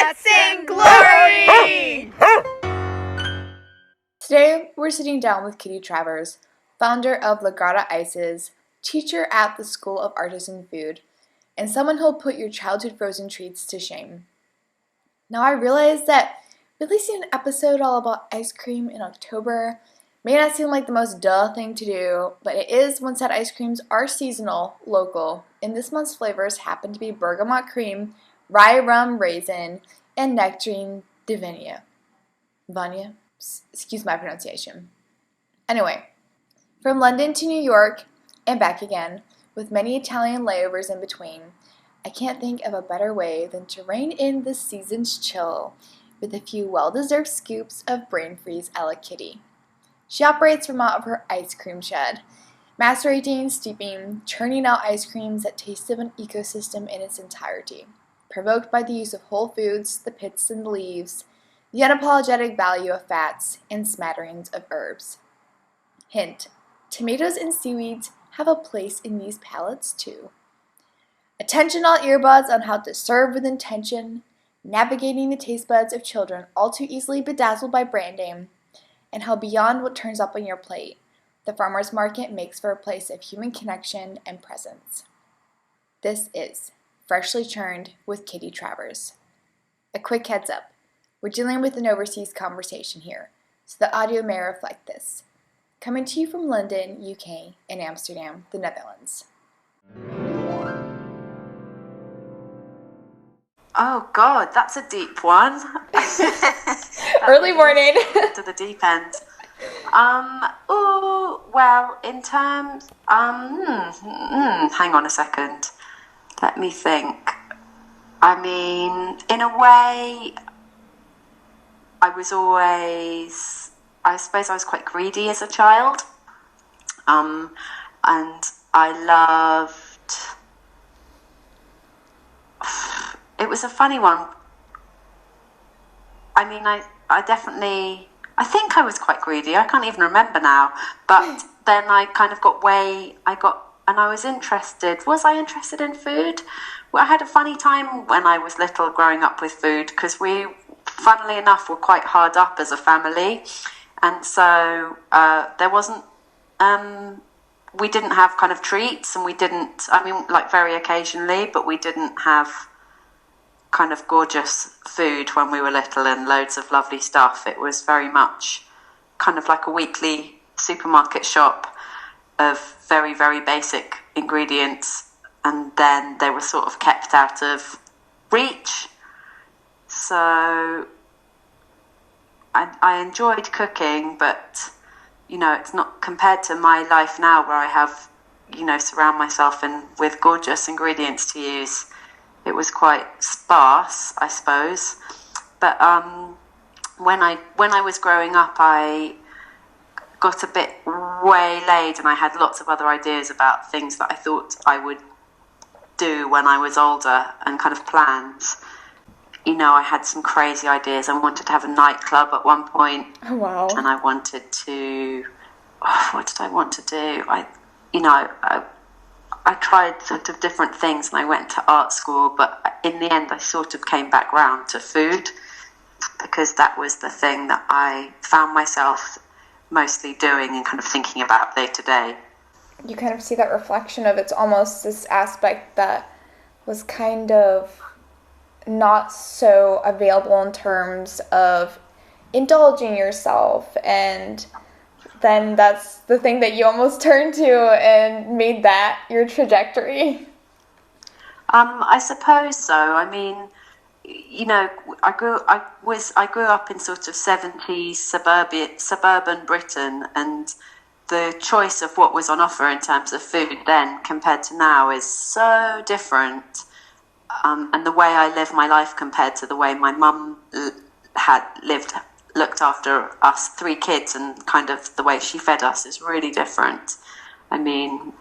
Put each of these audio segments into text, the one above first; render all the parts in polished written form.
Guts and Glory! Today, we're sitting down with Kitty Travers, founder of the Grotta Ices, teacher at the School of Artisan Food, and someone who'll put your childhood frozen treats to shame. Now, I realize that releasing an episode all about ice cream in October may not seem like the most duh thing to do, but it is when said ice creams are seasonal, local, and this month's flavors happen to be Bergamot Cream, Rye Rum Raisin, and Nectarine de Vigne. Vanya? Excuse my pronunciation. Anyway, from London to New York and back again, with many Italian layovers in between, I can't think of a better way than to rein in this season's chill with a few well-deserved scoops of brain freeze a la Kitty. She operates from out of her ice cream shed, macerating, steeping, churning out ice creams that taste of an ecosystem in its entirety, provoked by the use of whole foods, the pits and the leaves, the unapologetic value of fats, and smatterings of herbs. Hint: tomatoes and seaweeds have a place in these palates too. Attention all earbuds on how to serve with intention, navigating the taste buds of children all too easily bedazzled by brand name, and how beyond what turns up on your plate, the farmer's market makes for a place of human connection and presence. This is Freshly Churned with Kitty Travers. A quick heads up, we're dealing with an overseas conversation here, so the audio may reflect this. Coming to you from London, UK, and Amsterdam, the Netherlands. Oh God, that's a deep one. Early morning. To the deep end. Well, in terms, hang on a second. Let me think. I mean, in a way, I suppose I was quite greedy as a child. And I loved, it was a funny one. I mean, I think I was quite greedy. I can't even remember now. But then I kind of and I was interested. Was I interested in food? Well, I had a funny time when I was little growing up with food because we, funnily enough, were quite hard up as a family. And so there wasn't, we didn't have kind of treats and like very occasionally, but we didn't have kind of gorgeous food when we were little and loads of lovely stuff. It was very much kind of like a weekly supermarket shop of very, very basic ingredients, and then they were sort of kept out of reach. So I enjoyed cooking, but, it's not compared to my life now where I have, surround myself with gorgeous ingredients to use. It was quite sparse, I suppose. But when I was growing up, I got a bit waylaid and I had lots of other ideas about things that I thought I would do when I was older and kind of plans. I had some crazy ideas. I wanted to have a nightclub at one point. Oh, wow. And I wanted to... what did I want to do? I tried sort of different things and I went to art school, but in the end I sort of came back round to food because that was the thing that I found myself mostly doing and kind of thinking about day to day. You kind of see that reflection of it's almost this aspect that was kind of not so available in terms of indulging yourself, and then that's the thing that you almost turned to and made that your trajectory. I suppose so. I mean, I grew up in sort of 70s suburban Britain, and the choice of what was on offer in terms of food then compared to now is so different. And the way I live my life compared to the way my mum looked after us 3 kids, and kind of the way she fed us is really different. I mean,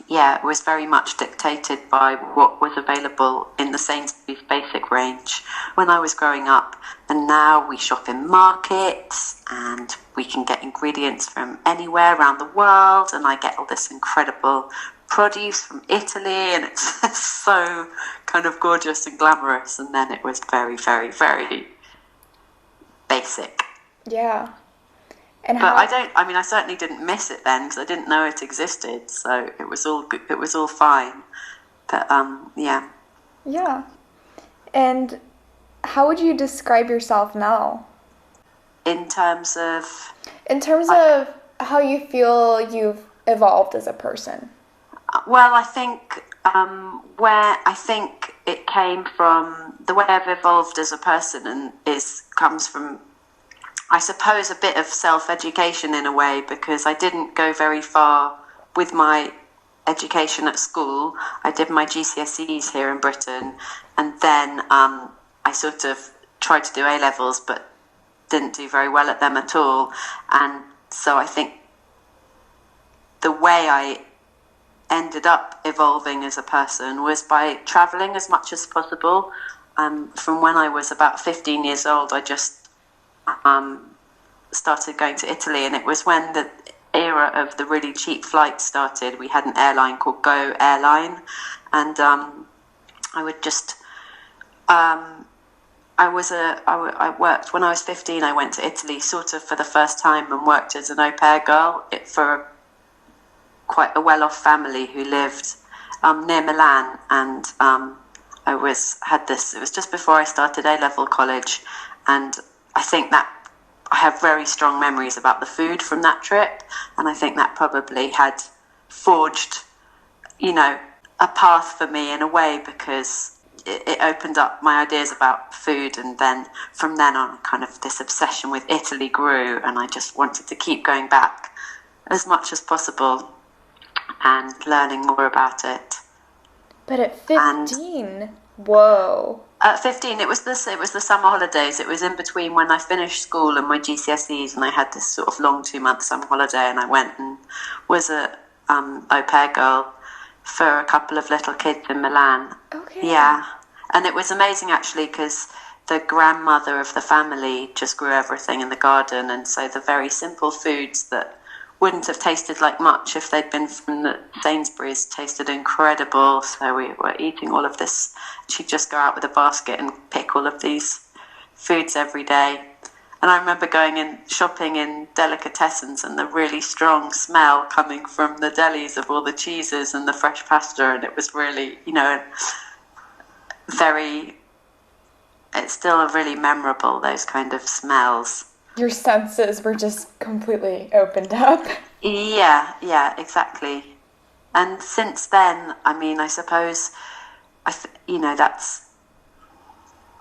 yeah, it was very much dictated by what was available in the Sainsbury's basic range when I was growing up. And now we shop in markets and we can get ingredients from anywhere around the world, and I get all this incredible produce from Italy, and it's so kind of gorgeous and glamorous. And then it was very, very, very basic. Yeah. And but I certainly didn't miss it then, because I didn't know it existed. So it was all good. It was all fine. But yeah. Yeah. And how would you describe yourself now? In terms of how you feel you've evolved as a person. Well, I think where I think it came from, the way I've evolved as a person, and comes from, I suppose, a bit of self-education in a way, because I didn't go very far with my education at school. I did my GCSEs here in Britain, and then I sort of tried to do A-levels, but didn't do very well at them at all. And so I think the way I ended up evolving as a person was by traveling as much as possible. From when I was about 15 years old, I just started going to Italy, and it was when the era of the really cheap flights started. We had an airline called Go Airline, and I would just I worked when I was 15. I went to Italy sort of for the first time and worked as an au pair girl for quite a well-off family who lived near Milan, and it was just before I started A-level college, and I think that I have very strong memories about the food from that trip, and I think that probably had forged, a path for me in a way, because it opened up my ideas about food, and then from then on, kind of this obsession with Italy grew, and I just wanted to keep going back as much as possible and learning more about it. But at 15, whoa. At 15, it was the summer holidays. It was in between when I finished school and my GCSEs, and I had this sort of long 2-month summer holiday, and I went and was a au pair girl for a couple of little kids in Milan. Okay. Yeah, and it was amazing actually, because the grandmother of the family just grew everything in the garden, and so the very simple foods that wouldn't have tasted like much if they'd been from the Sainsbury's tasted incredible. So we were eating all of this. She'd just go out with a basket and pick all of these foods every day. And I remember going in shopping in delicatessens, and the really strong smell coming from the delis of all the cheeses and the fresh pasta, and it was really, it's still really memorable, those kind of smells. Your senses were just completely opened up. Yeah, exactly. And since then, I suppose,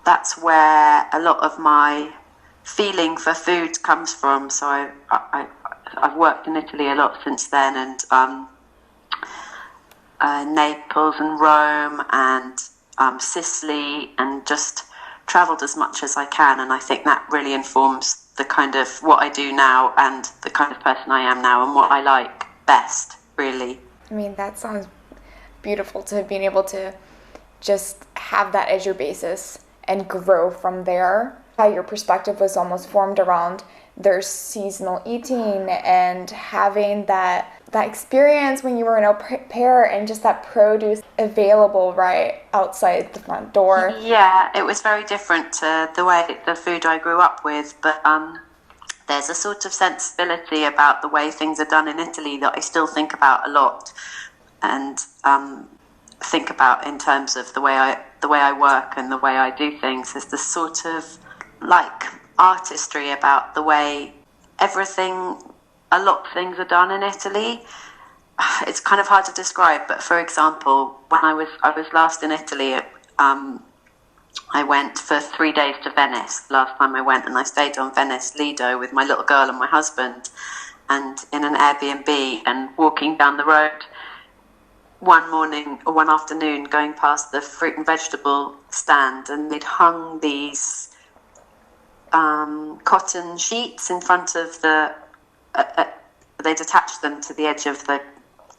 that's where a lot of my feeling for food comes from. So I've worked in Italy a lot since then, and Naples and Rome and Sicily, and just travelled as much as I can. And I think that really informs the kind of what I do now and the kind of person I am now and what I like best, really. That sounds beautiful, to being able to just have that as your basis and grow from there. How your perspective was almost formed around their seasonal eating and having that experience when you were an au pair, and just that produce available right outside the front door. Yeah, it was very different to the food I grew up with, but there's a sort of sensibility about the way things are done in Italy that I still think about a lot, and think about in terms of the way I work and the way I do things. There's this sort of like artistry about the way a lot of things are done in Italy. It's kind of hard to describe, but for example, when I was last in Italy, I went for 3 days to Venice last time I went, and I stayed on Venice Lido with my little girl and my husband, and in an Airbnb, and walking down the road one morning or one afternoon, going past the fruit and vegetable stand, and they'd hung these cotton sheets in front of they'd attached them to the edge of the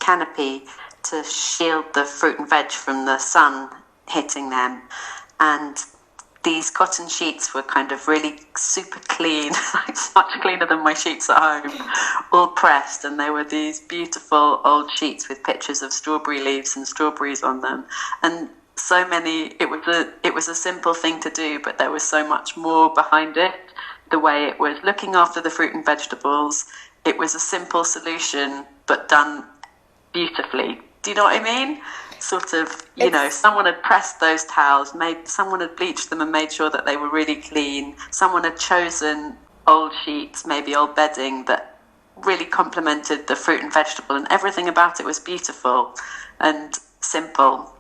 canopy to shield the fruit and veg from the sun hitting them. And these cotton sheets were kind of really super clean, like much cleaner than my sheets at home, all pressed, and they were these beautiful old sheets with pictures of strawberry leaves and strawberries on them. And so many, it was a simple thing to do, but there was so much more behind it. The way it was looking after the fruit and vegetables, it was a simple solution, but done beautifully. Do you know what I mean? Sort of, someone had pressed those towels, someone had bleached them and made sure that they were really clean. Someone had chosen old sheets, maybe old bedding that really complemented the fruit and vegetable, and everything about it was beautiful and simple.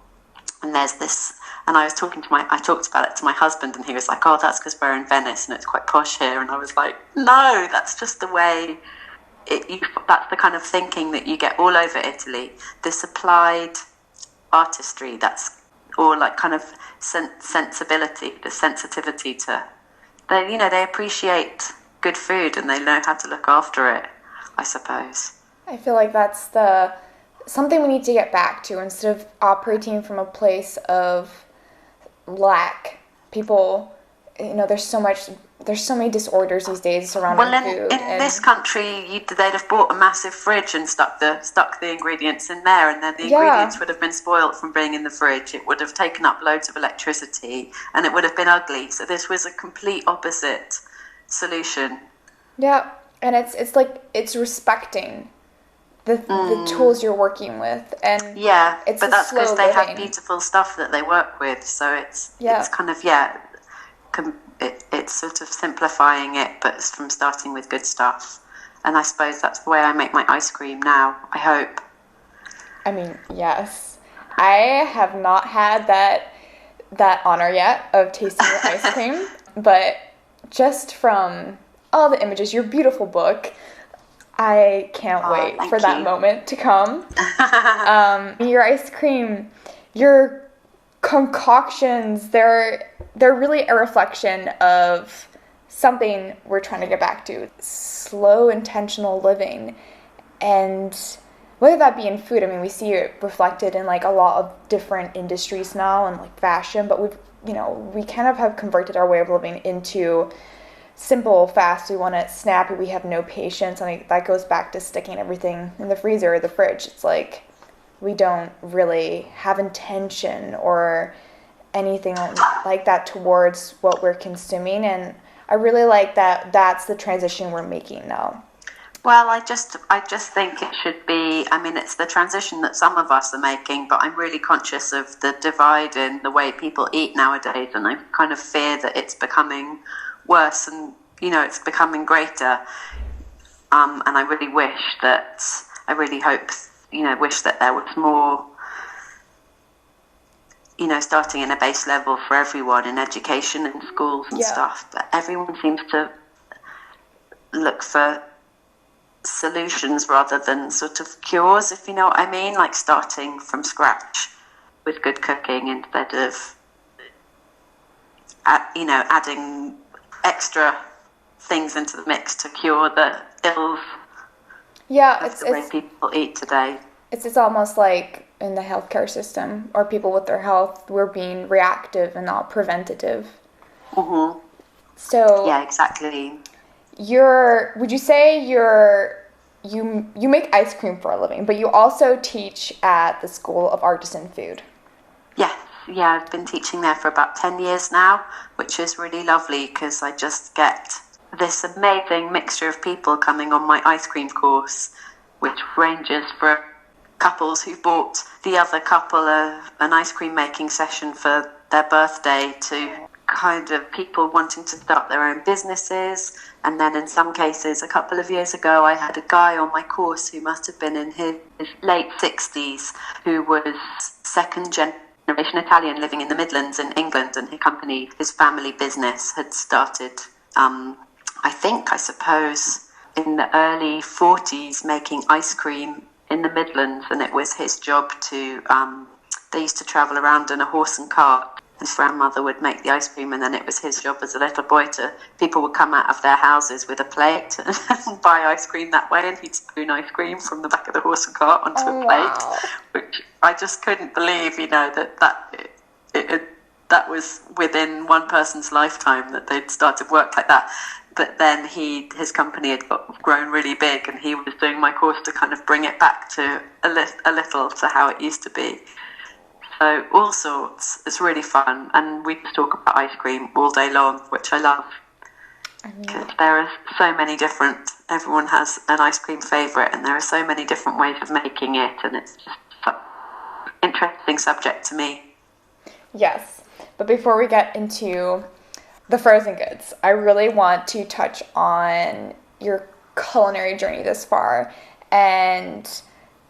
And there's this, and I talked about it to my husband, and he was like, "Oh, that's because we're in Venice and it's quite posh here." And I was like, "No, that's just the way." That's the kind of thinking that you get all over Italy. This applied artistry, that's or like kind of sensibility, the sensitivity to, they appreciate good food and they know how to look after it, I suppose. I feel like that's something we need to get back to. Instead of operating from a place of lack, people, there's so many disorders these days surrounding food. In this country, they'd have bought a massive fridge and stuck the ingredients in there, and then the ingredients would have been spoilt from being in the fridge. It would have taken up loads of electricity, and it would have been ugly. So this was a complete opposite solution. Yeah, and it's respecting the tools you're working with, and it's but that's because they living. have beautiful stuff that they work with. So it's kind of it's sort of simplifying it, but it's from starting with good stuff. And I suppose that's the way I make my ice cream now, I hope. I mean, yes. I have not had that honor yet of tasting your ice cream, but just from all the images, your beautiful book, I can't wait for that moment to come. Your ice cream, your concoctions, they're really a reflection of something we're trying to get back to: slow, intentional living. And whether that be in food, I mean, we see it reflected in like a lot of different industries now, and like fashion, but we kind of have converted our way of living into simple, fast. We want it snappy. We have no patience. And that goes back to sticking everything in the freezer or the fridge. It's like we don't really have intention or anything like that towards what we're consuming. And I really like that that's the transition we're making now. Well, I just think it should be, I mean, it's the transition that some of us are making, but I'm really conscious of the divide in the way people eat nowadays, and I kind of fear that it's becoming worse and, it's becoming greater. And I really wish that there was more, starting in a base level for everyone in education and schools and stuff. But everyone seems to look for solutions rather than sort of cures, if you know what I mean, like starting from scratch with good cooking instead of, adding extra things into the mix to cure the ills. Yeah, it's the way people eat today. It's almost like in the healthcare system, or people with their health, we're being reactive and not preventative. Mm-hmm. So yeah, exactly. Would you say you make ice cream for a living, but you also teach at the School of Artisan Food? Yeah, I've been teaching there for about 10 years now, which is really lovely because I just get this amazing mixture of people coming on my ice cream course, which ranges from couples who bought the other couple an ice cream making session for their birthday to kind of people wanting to start their own businesses. And then in some cases, a couple of years ago, I had a guy on my course who must have been in his late 60s, who was second generation Italian living in the Midlands in England, and his family business had started, I suppose, in the early 40s, making ice cream in the Midlands, and it was his job to, they used to travel around in a horse and cart. His grandmother would make the ice cream, and then it was his job as a little boy people would come out of their houses with a plate and buy ice cream that way, and he'd spoon ice cream from the back of the horse and cart onto a plate, which I just couldn't believe, that it had that was within one person's lifetime that they'd started work like that. But then his company had grown really big, and he was doing my course to kind of bring it back to a little to how it used to be. So all sorts. It's really fun, and we just talk about ice cream all day long, which I love. There are so many different. Everyone has an ice cream favourite, and there are so many different ways of making it, and it's just an interesting subject to me. Yes, but before we get into the frozen goods, I really want to touch on your culinary journey this far and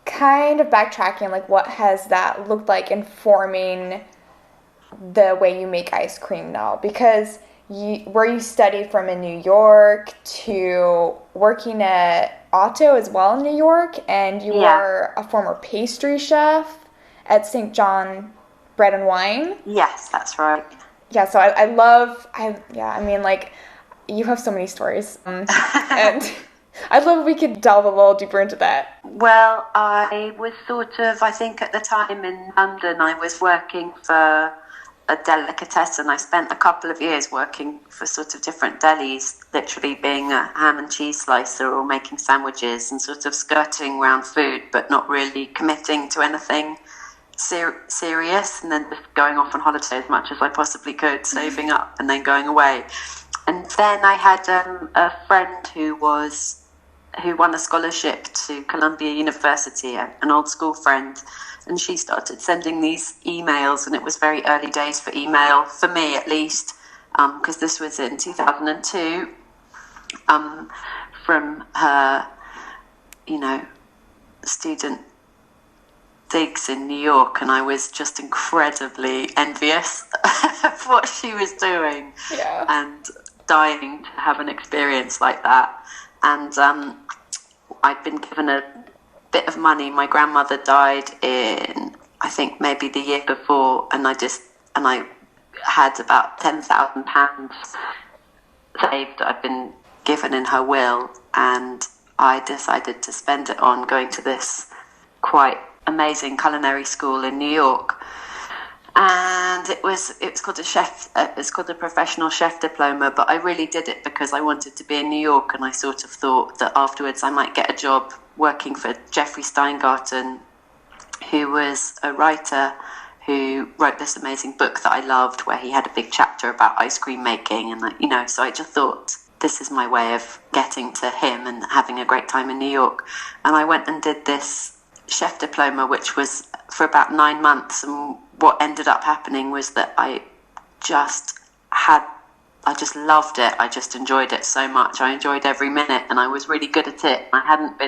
kind of backtracking, like what has that looked like in forming the way you make ice cream now? Because where you studied from in New York to working at Otto as well in New York, and you were a former pastry chef at St. John Bread and Wine. Yes, that's right. Yeah, so I mean, like, you have so many stories, and I'd love if we could delve a little deeper into that. Well, I was I think at the time in London, I was working for a delicatessen. I spent a couple of years working for sort of different delis, literally being a ham and cheese slicer or making sandwiches and sort of skirting around food, but not really committing to anything serious, and then just going off on holiday as much as I possibly could, saving up and then going away. And then I had a friend who won a scholarship to Columbia University, an old school friend, and she started sending these emails, and it was very early days for email, for me at least, because this was in 2002, from her, student digs in New York, and I was just incredibly envious of what she was doing, and dying to have an experience like that. And I'd been given a bit of money. My grandmother died in, I think, maybe the year before, and I had about £10,000 saved. I'd been given in her will, and I decided to spend it on going to this quite amazing culinary school in New York. And it's called it's called a professional chef diploma, but I really did it because I wanted to be in New York, and I sort of thought that afterwards I might get a job working for Jeffrey Steingarten, who was a writer who wrote this amazing book that I loved, where he had a big chapter about ice cream making, and so I just thought, this is my way of getting to him and having a great time in New York. And I went and did this chef diploma, which was for about 9 months, and what ended up happening was that I just loved it. I just enjoyed it so much. I enjoyed every minute, and I was really good at it. I hadn't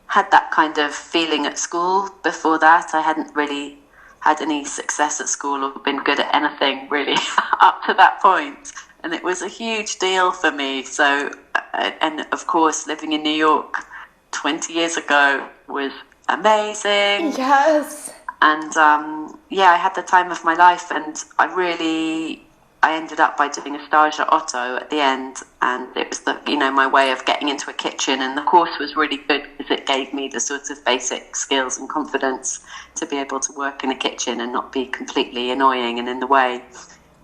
had that kind of feeling at school before that. I hadn't really had any success at school or been good at anything really up to that point, and it was a huge deal for me. So, and of course, living in New York 20 years ago was amazing. Yes. And I had the time of my life, and I ended up by doing a stage at Otto at the end, and it was my way of getting into a kitchen, and the course was really good because it gave me the sort of basic skills and confidence to be able to work in a kitchen and not be completely annoying and in the way.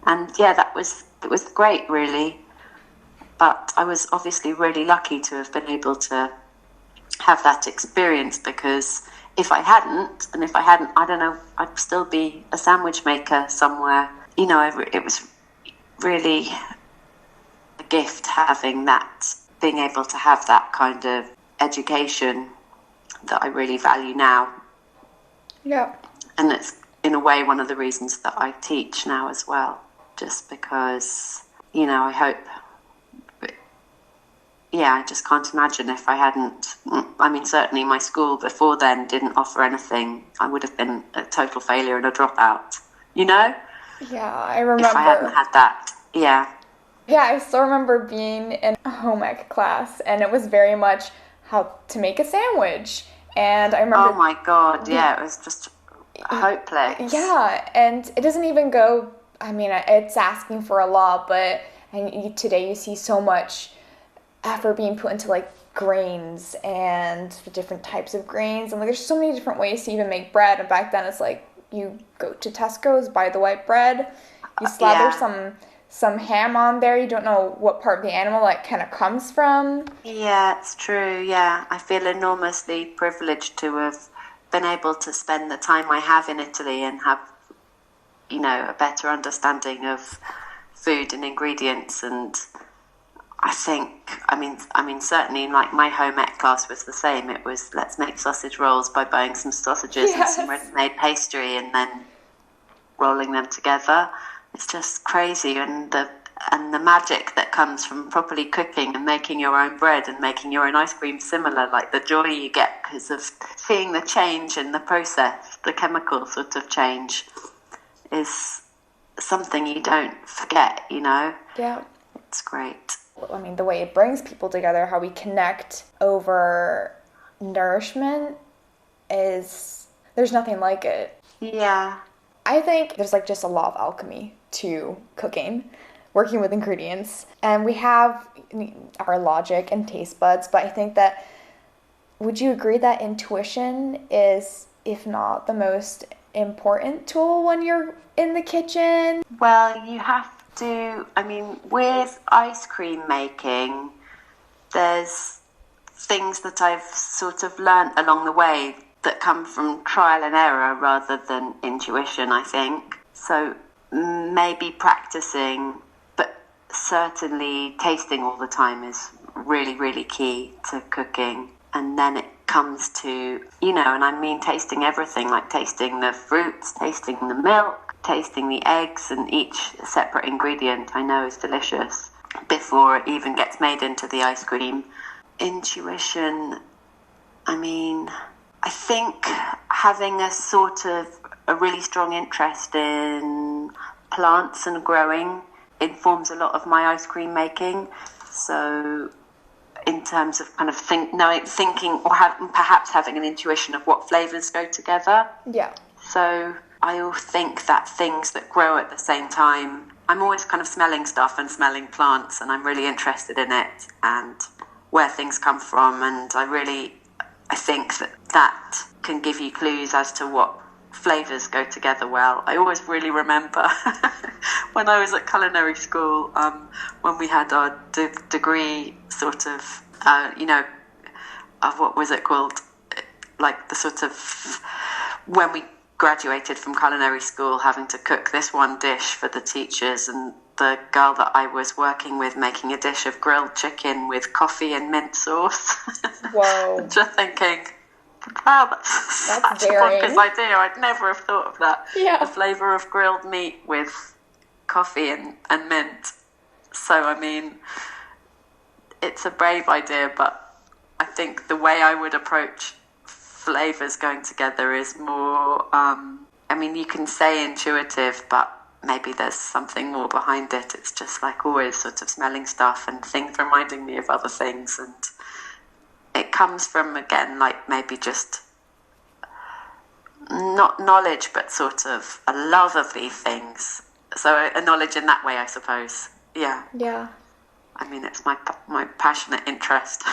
And it was great, really. But I was obviously really lucky to have been able to have that experience, because if I hadn't, I don't know, I'd still be a sandwich maker somewhere. It was really a gift being able to have that kind of education that I really value now. Yeah. And it's, in a way, one of the reasons that I teach now as well, just because, I hope... I just can't imagine if I hadn't... certainly my school before then didn't offer anything. I would have been a total failure and a dropout, Yeah, I remember. If I hadn't had that, Yeah, I still remember being in a home ec class, and it was very much how to make a sandwich. And I remember... Oh my God, it was just hopeless. Yeah, and it doesn't even go... it's asking for a lot, but today you see so much effort being put into grains and the different types of grains, and there's so many different ways to even make bread. And back then it's you go to Tesco's, buy the white bread, you slather some ham on there. You don't know what part of the animal it kind of comes from. Yeah, it's true. Yeah, I feel enormously privileged to have been able to spend the time I have in Italy and have, a better understanding of food and ingredients. And I mean, certainly, like my home ec class was the same. It was, let's make sausage rolls by buying some sausages and some ready-made pastry and then rolling them together. It's just crazy, and the magic that comes from properly cooking and making your own bread and making your own ice cream similar, like the joy you get because of seeing the change in the process, the chemical sort of change, is something you don't forget, Yeah. It's great. I mean, the way it brings people together, how we connect over nourishment there's nothing like it. Yeah. I think there's just a law of alchemy to cooking, working with ingredients, and we have our logic and taste buds, but I think that, would you agree that intuition is, if not the most important tool when you're in the kitchen? Well, you have to, with ice cream making, there's things that I've sort of learnt along the way that come from trial and error rather than intuition, I think. So maybe practicing, but certainly tasting all the time is really, really key to cooking. And then it comes to, and I mean tasting everything, like tasting the fruits, tasting the milk, tasting the eggs, and each separate ingredient I know is delicious before it even gets made into the ice cream. Intuition, I think having a really strong interest in plants and growing informs a lot of my ice cream making. So in terms of kind of thinking or perhaps having an intuition of what flavors go together. Yeah. So I all think that things that grow at the same time, I'm always kind of smelling stuff and smelling plants, and I'm really interested in it and where things come from, and I think that can give you clues as to what flavours go together well. I always really remember when I was at culinary school, when we had our degree sort of, of what was it called? Like the sort of, when we graduated from culinary school, having to cook this one dish for the teachers, and the girl that I was working with making a dish of grilled chicken with coffee and mint sauce. Whoa. Just thinking, wow, that's such a bonkers idea. I'd never have thought of that. Yeah. The flavour of grilled meat with coffee and mint. So, it's a brave idea, but I think the way I would approach flavours going together is more, you can say intuitive, but maybe there's something more behind it. It's just always sort of smelling stuff and things reminding me of other things, and it comes from, again, maybe just not knowledge, but sort of a love of these things. So a knowledge in that way, I suppose. Yeah. Yeah. It's my passionate interest.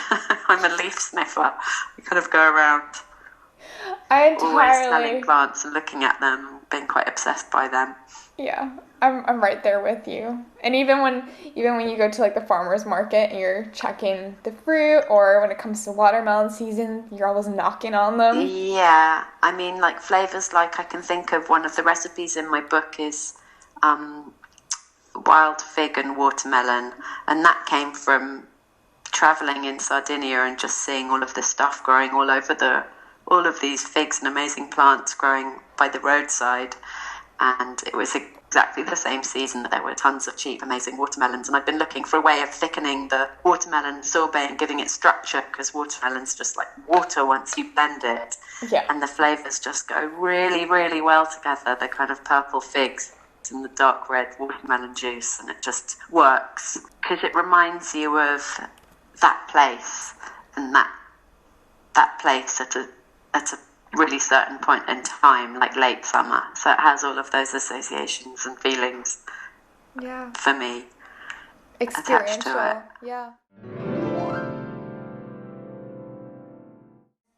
I'm a leaf sniffer. I kind of go around always smelling plants and looking at them, being quite obsessed by them. Yeah, I'm right there with you. And even when you go to the farmer's market and you're checking the fruit, or when it comes to watermelon season, you're always knocking on them. Yeah, flavours, I can think of one of the recipes in my book is wild fig and watermelon, and that came from travelling in Sardinia and just seeing all of this stuff growing all of these figs and amazing plants growing by the roadside. And it was exactly the same season that there were tons of cheap, amazing watermelons. And I've been looking for a way of thickening the watermelon sorbet and giving it structure, because watermelon's just like water once you blend it. Yeah. And the flavours just go really, really well together. The kind of purple figs and the dark red watermelon juice, and it just works because it reminds you of that place, and that place at a really certain point in time, like late summer. So it has all of those associations and feelings. Yeah. For me. Experiential. Attached to it. Yeah.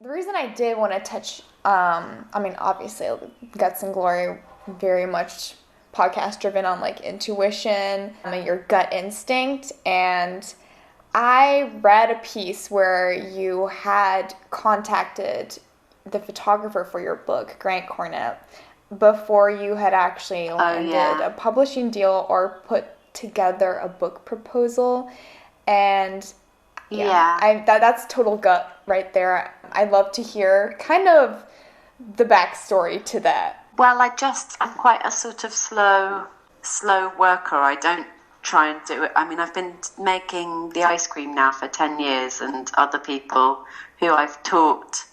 The reason I did want to touch, obviously, Guts and Glory, very much podcast driven on like intuition and your gut instinct. And I read a piece where you had contacted the photographer for your book, Grant Cornett, before you had actually landed a publishing deal or put together a book proposal. And that's total gut right there. I'd love to hear kind of the backstory to that. Well, I'm quite a sort of slow worker. I don't try and do it. I mean, I've been making the ice cream now for 10 years, and other people who I've taught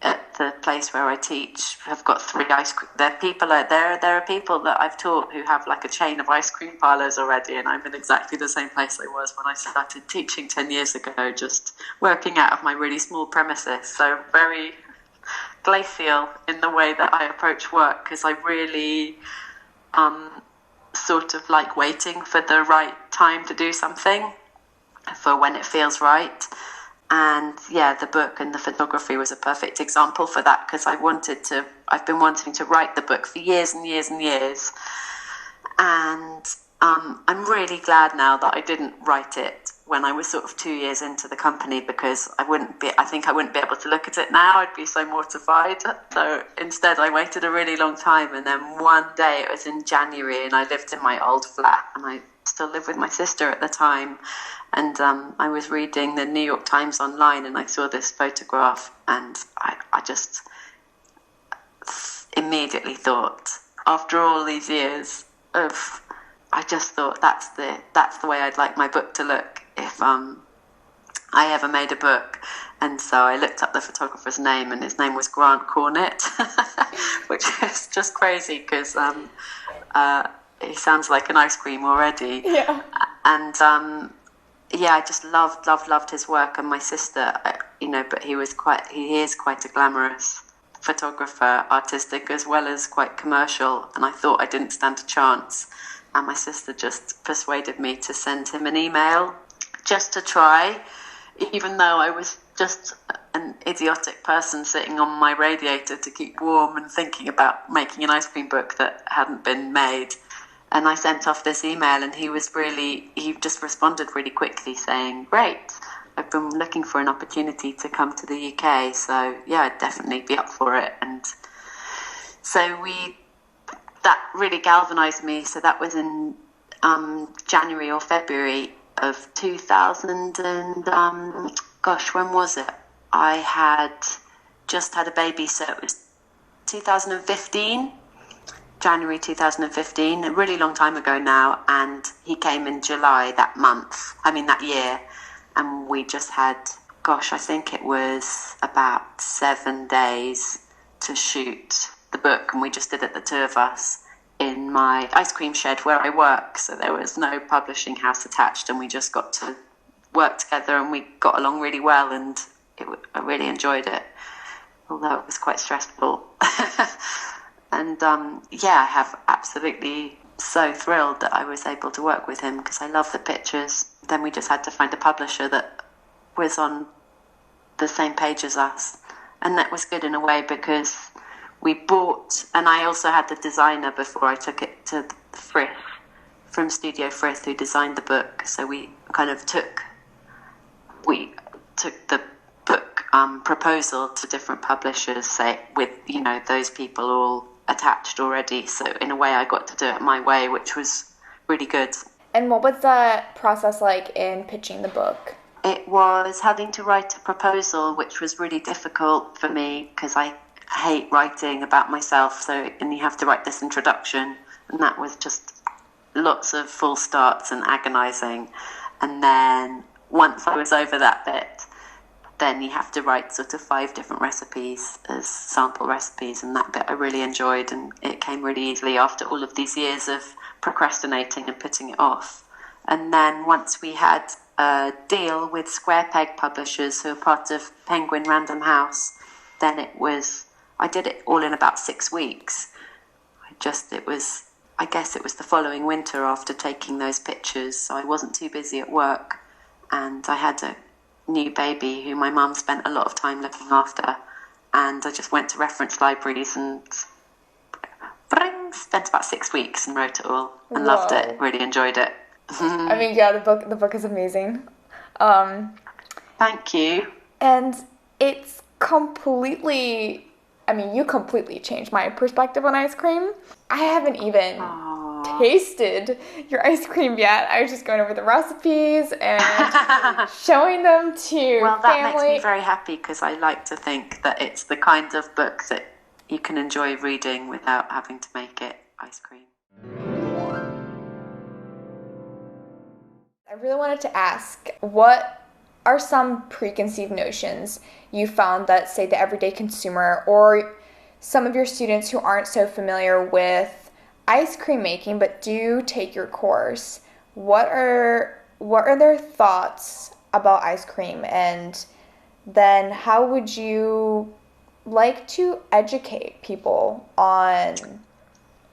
at the place where I teach have got 3 ice cream. There are people that I've taught who have like a chain of ice cream parlors already, and I'm in exactly the same place I was when I started teaching 10 years ago, just working out of my really small premises. So very glacial in the way that I approach work, because I really sort of like waiting for the right time to do something, for when it feels right. And the book and the photography was a perfect example for that, because I've been wanting to write the book for years and years and years. And I'm really glad now that I didn't write it when I was sort of 2 years into the company, because I think I wouldn't be able to look at it now. I'd be so mortified. So instead I waited a really long time, and then one day, it was in January, and I lived in my old flat, and I still lived with my sister at the time. And I was reading the New York Times online, and I saw this photograph, and I just immediately thought, after all these years I just thought that's the way I'd like my book to look if I ever made a book. And so I looked up the photographer's name, and his name was Grant Cornett, which is just crazy because he sounds like an ice cream already. Yeah. And I just loved his work. And my sister, but he is quite a glamorous photographer, artistic as well as quite commercial. And I thought I didn't stand a chance. And my sister just persuaded me to send him an email just to try, even though I was just an idiotic person sitting on my radiator to keep warm and thinking about making an ice cream book that hadn't been made. And I sent off this email, and he just responded really quickly saying, "Great, I've been looking for an opportunity to come to the UK, so I'd definitely be up for it." And so that really galvanized me. So that was in January or February of 2000, and when was it? I had just had a baby, so it was 2015. January 2015, a really long time ago now. And he came in July that year, and we just had, I think it was about 7 days to shoot the book, and we just did it, the 2 of us, in my ice cream shed where I work. So there was no publishing house attached, and we just got to work together, and we got along really well, and I really enjoyed it, although it was quite stressful. And I have absolutely so thrilled that I was able to work with him, because I love the pictures. Then we just had to find a publisher that was on the same page as us, and that was good in a way, because we bought, and I also had the designer before I took it to Frith, from Studio Frith, who designed the book. So we took the book proposal to different publishers, say, with those people all attached already. So in a way I got to do it my way, which was really good. And what was that process like in pitching the book? It was having to write a proposal, which was really difficult for me, because I hate writing about myself. And you have to write this introduction, and that was just lots of full starts and agonizing. And then once I was over that bit, then you have to write sort of 5 different recipes as sample recipes, and that bit I really enjoyed, and it came really easily after all of these years of procrastinating and putting it off. And then once we had a deal with Square Peg Publishers, who are part of Penguin Random House, then I did it all in about 6 weeks. I guess it was the following winter after taking those pictures, so I wasn't too busy at work, and I had new baby who my mum spent a lot of time looking after, and I just went to reference libraries and spent about 6 weeks and wrote it all and loved it, really enjoyed it. I mean, yeah, the book is amazing. Thank you. And it's completely, I mean, you completely changed my perspective on ice cream. I haven't even tasted your ice cream yet. I was just going over the recipes and showing them to well, that family. makes me very happy, because I like to think that it's the kind of book that you can enjoy reading without having to make it ice cream. I really wanted to ask, what are some preconceived notions you found that, say, the everyday consumer or some of your students who aren't so familiar with ice cream making but do take your course, what are their thoughts about ice cream, and then how would you like to educate people on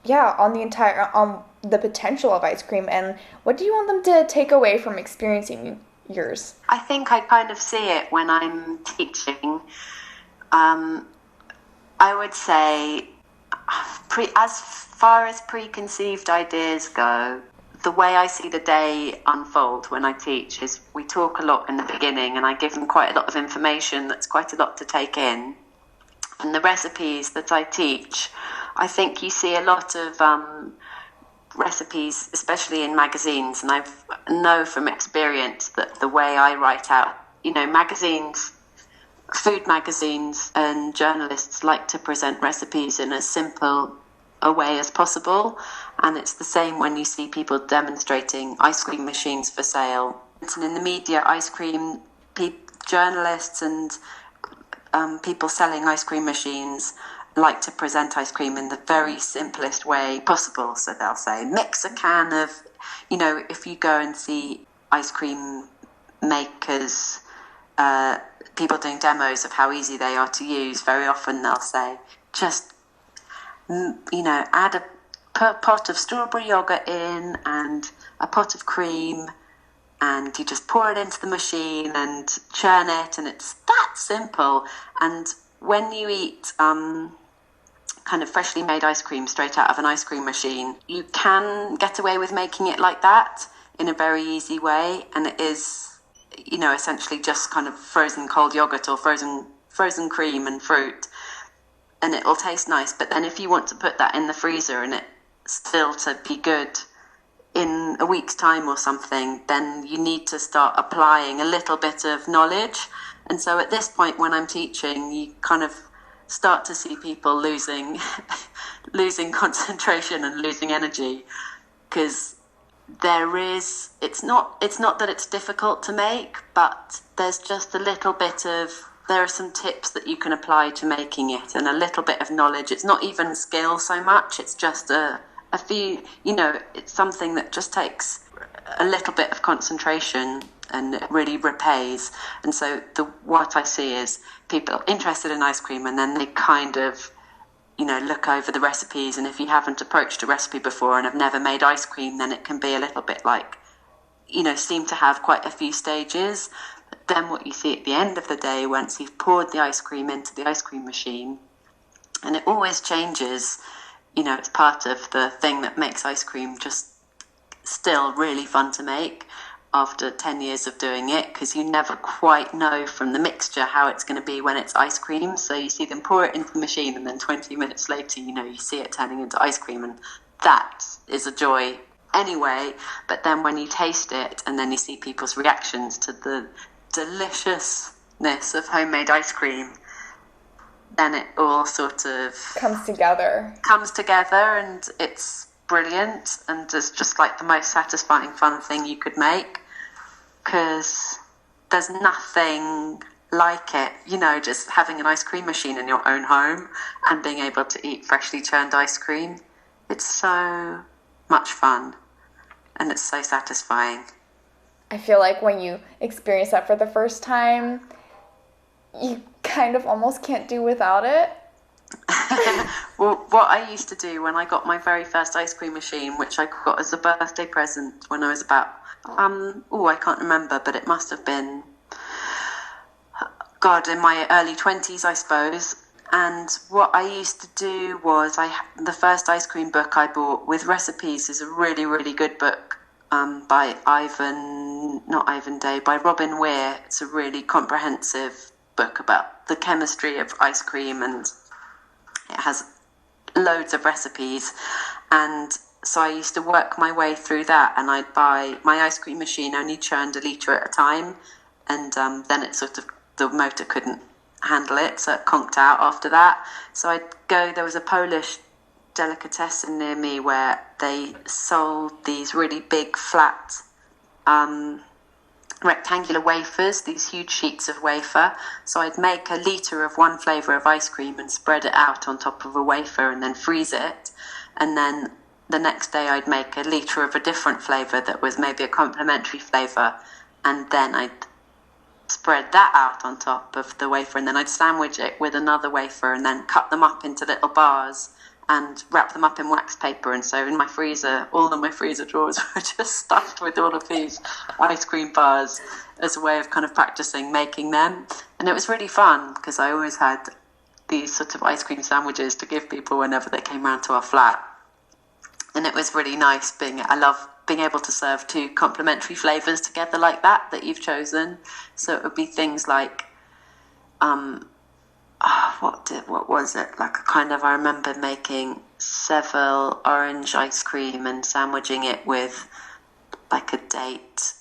the potential of ice cream, and what do you want them to take away from experiencing yours? I think I kind of see it when I'm teaching. I would say, as far as preconceived ideas go, the way I see the day unfold when I teach is we talk a lot in the beginning, and I give them quite a lot of information that's quite a lot to take in. And the recipes that I teach, I think you see a lot of recipes, especially in magazines, and I know from experience that the way I write out, magazines, food magazines and journalists like to present recipes in as simple a way as possible, and it's the same when you see people demonstrating ice cream machines for sale. And in the media, ice cream journalists and people selling ice cream machines like to present ice cream in the very simplest way possible. So they'll say, mix a can of, if you go and see ice cream makers, people doing demos of how easy they are to use, very often they'll say, just, add a pot of strawberry yogurt in and a pot of cream, and you just pour it into the machine and churn it, and it's that simple. And when you eat kind of freshly made ice cream straight out of an ice cream machine, you can get away with making it like that in a very easy way, and it is, essentially just kind of frozen cold yogurt or frozen cream and fruit, and it will taste nice. But then if you want to put that in the freezer and it still to be good in a week's time or something, then you need to start applying a little bit of knowledge. And so at this point when I'm teaching, you kind of start to see people losing concentration and losing energy, because it's not that it's difficult to make, but there's just a little bit of, there are some tips that you can apply to making it, and a little bit of knowledge. It's not even skill so much, it's just a few, it's something that just takes a little bit of concentration, and it really repays. And so what I see is people interested in ice cream, and then they kind of, look over the recipes. And if you haven't approached a recipe before and have never made ice cream, then it can be a little bit like, seem to have quite a few stages. But then what you see at the end of the day, once you've poured the ice cream into the ice cream machine, and it always changes, it's part of the thing that makes ice cream just still really fun to make after 10 years of doing it, because you never quite know from the mixture how it's going to be when it's ice cream. So you see them pour it into the machine, and then 20 minutes later, you see it turning into ice cream, and that is a joy anyway. But then when you taste it and then you see people's reactions to the deliciousness of homemade ice cream, then it all sort of comes together, and it's brilliant, and it's just like the most satisfying fun thing you could make, because there's nothing like it, just having an ice cream machine in your own home and being able to eat freshly churned ice cream. It's so much fun, and it's so satisfying. I feel like when you experience that for the first time, you kind of almost can't do without it. Well, what I used to do when I got my very first ice cream machine, which I got as a birthday present when I was about, I can't remember, but it must have been God, in my early 20s, I suppose. And what I used to do was, the first ice cream book I bought with recipes is a really, really good book by by Robin Weir. It's a really comprehensive book about the chemistry of ice cream, and it has loads of recipes. And so I used to work my way through that, and I'd buy my ice cream machine only churned a litre at a time, and then it sort of, the motor couldn't handle it, so it conked out after that. So I'd go, there was a Polish delicatessen near me where they sold these really big flat rectangular wafers, these huge sheets of wafer. So I'd make a litre of one flavour of ice cream and spread it out on top of a wafer and then freeze it, and then the next day I'd make a litre of a different flavour that was maybe a complementary flavour, and then I'd spread that out on top of the wafer, and then I'd sandwich it with another wafer and then cut them up into little bars and wrap them up in wax paper. And so in my freezer, all of my freezer drawers were just stuffed with all of these ice cream bars as a way of kind of practicing making them. And it was really fun because I always had these sort of ice cream sandwiches to give people whenever they came round to our flat. And it was really nice I love being able to serve two complementary flavours together like that you've chosen. So it would be things like, what was it? Like a kind of, I remember making Seville orange ice cream and sandwiching it with like a date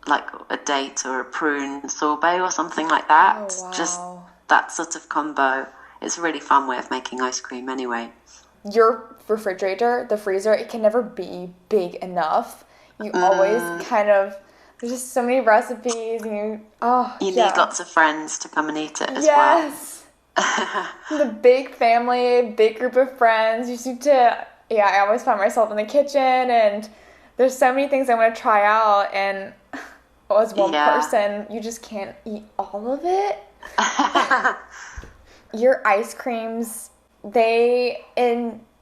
or a prune sorbet or something like that. Oh, wow. Just that sort of combo. It's a really fun way of making ice cream anyway. Your refrigerator, the freezer, it can never be big enough. You always kind of, there's just so many recipes, and you need lots of friends to come and eat it as well. Yes. The big family, big group of friends. You need to, I always find myself in the kitchen, and there's so many things I want to try out, and as one person, you just can't eat all of it. Your ice creams, they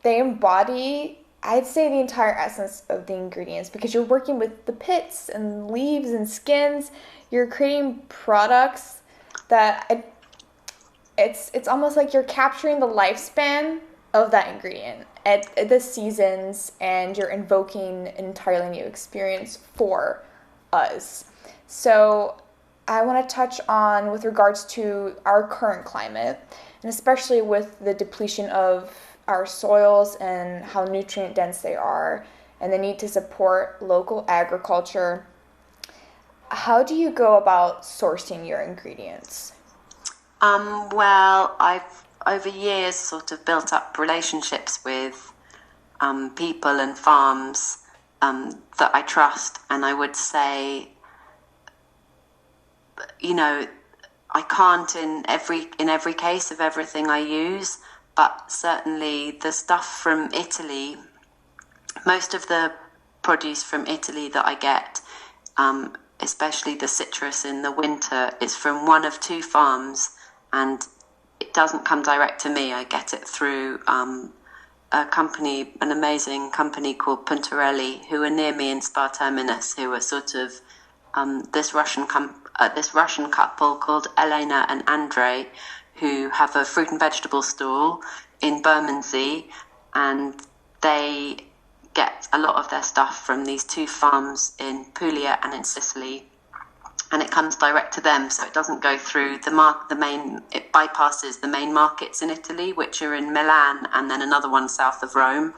embody, I'd say, the entire essence of the ingredients, because you're working with the pits and leaves and skins. You're creating products that it's almost like you're capturing the lifespan of that ingredient at the seasons, and you're invoking an entirely new experience for us. So I want to touch on, with regards to our current climate, and especially with the depletion of our soils and how nutrient dense they are, and the need to support local agriculture. How do you go about sourcing your ingredients? Well, I've over years sort of built up relationships with people and farms that I trust, and I would say, I can't in every case of everything I use, but certainly the stuff from Italy, most of the produce from Italy that I get, especially the citrus in the winter, is from one of two farms, and it doesn't come direct to me. I get it through a company, an amazing company called Puntarelli, who are near me in Spa Terminus, who are sort of this Russian couple called Elena and Andrei, who have a fruit and vegetable stall in Bermondsey, and they get a lot of their stuff from these two farms in Puglia and in Sicily, and it comes direct to them, so it doesn't go through it bypasses the main markets in Italy, which are in Milan and then another one south of Rome.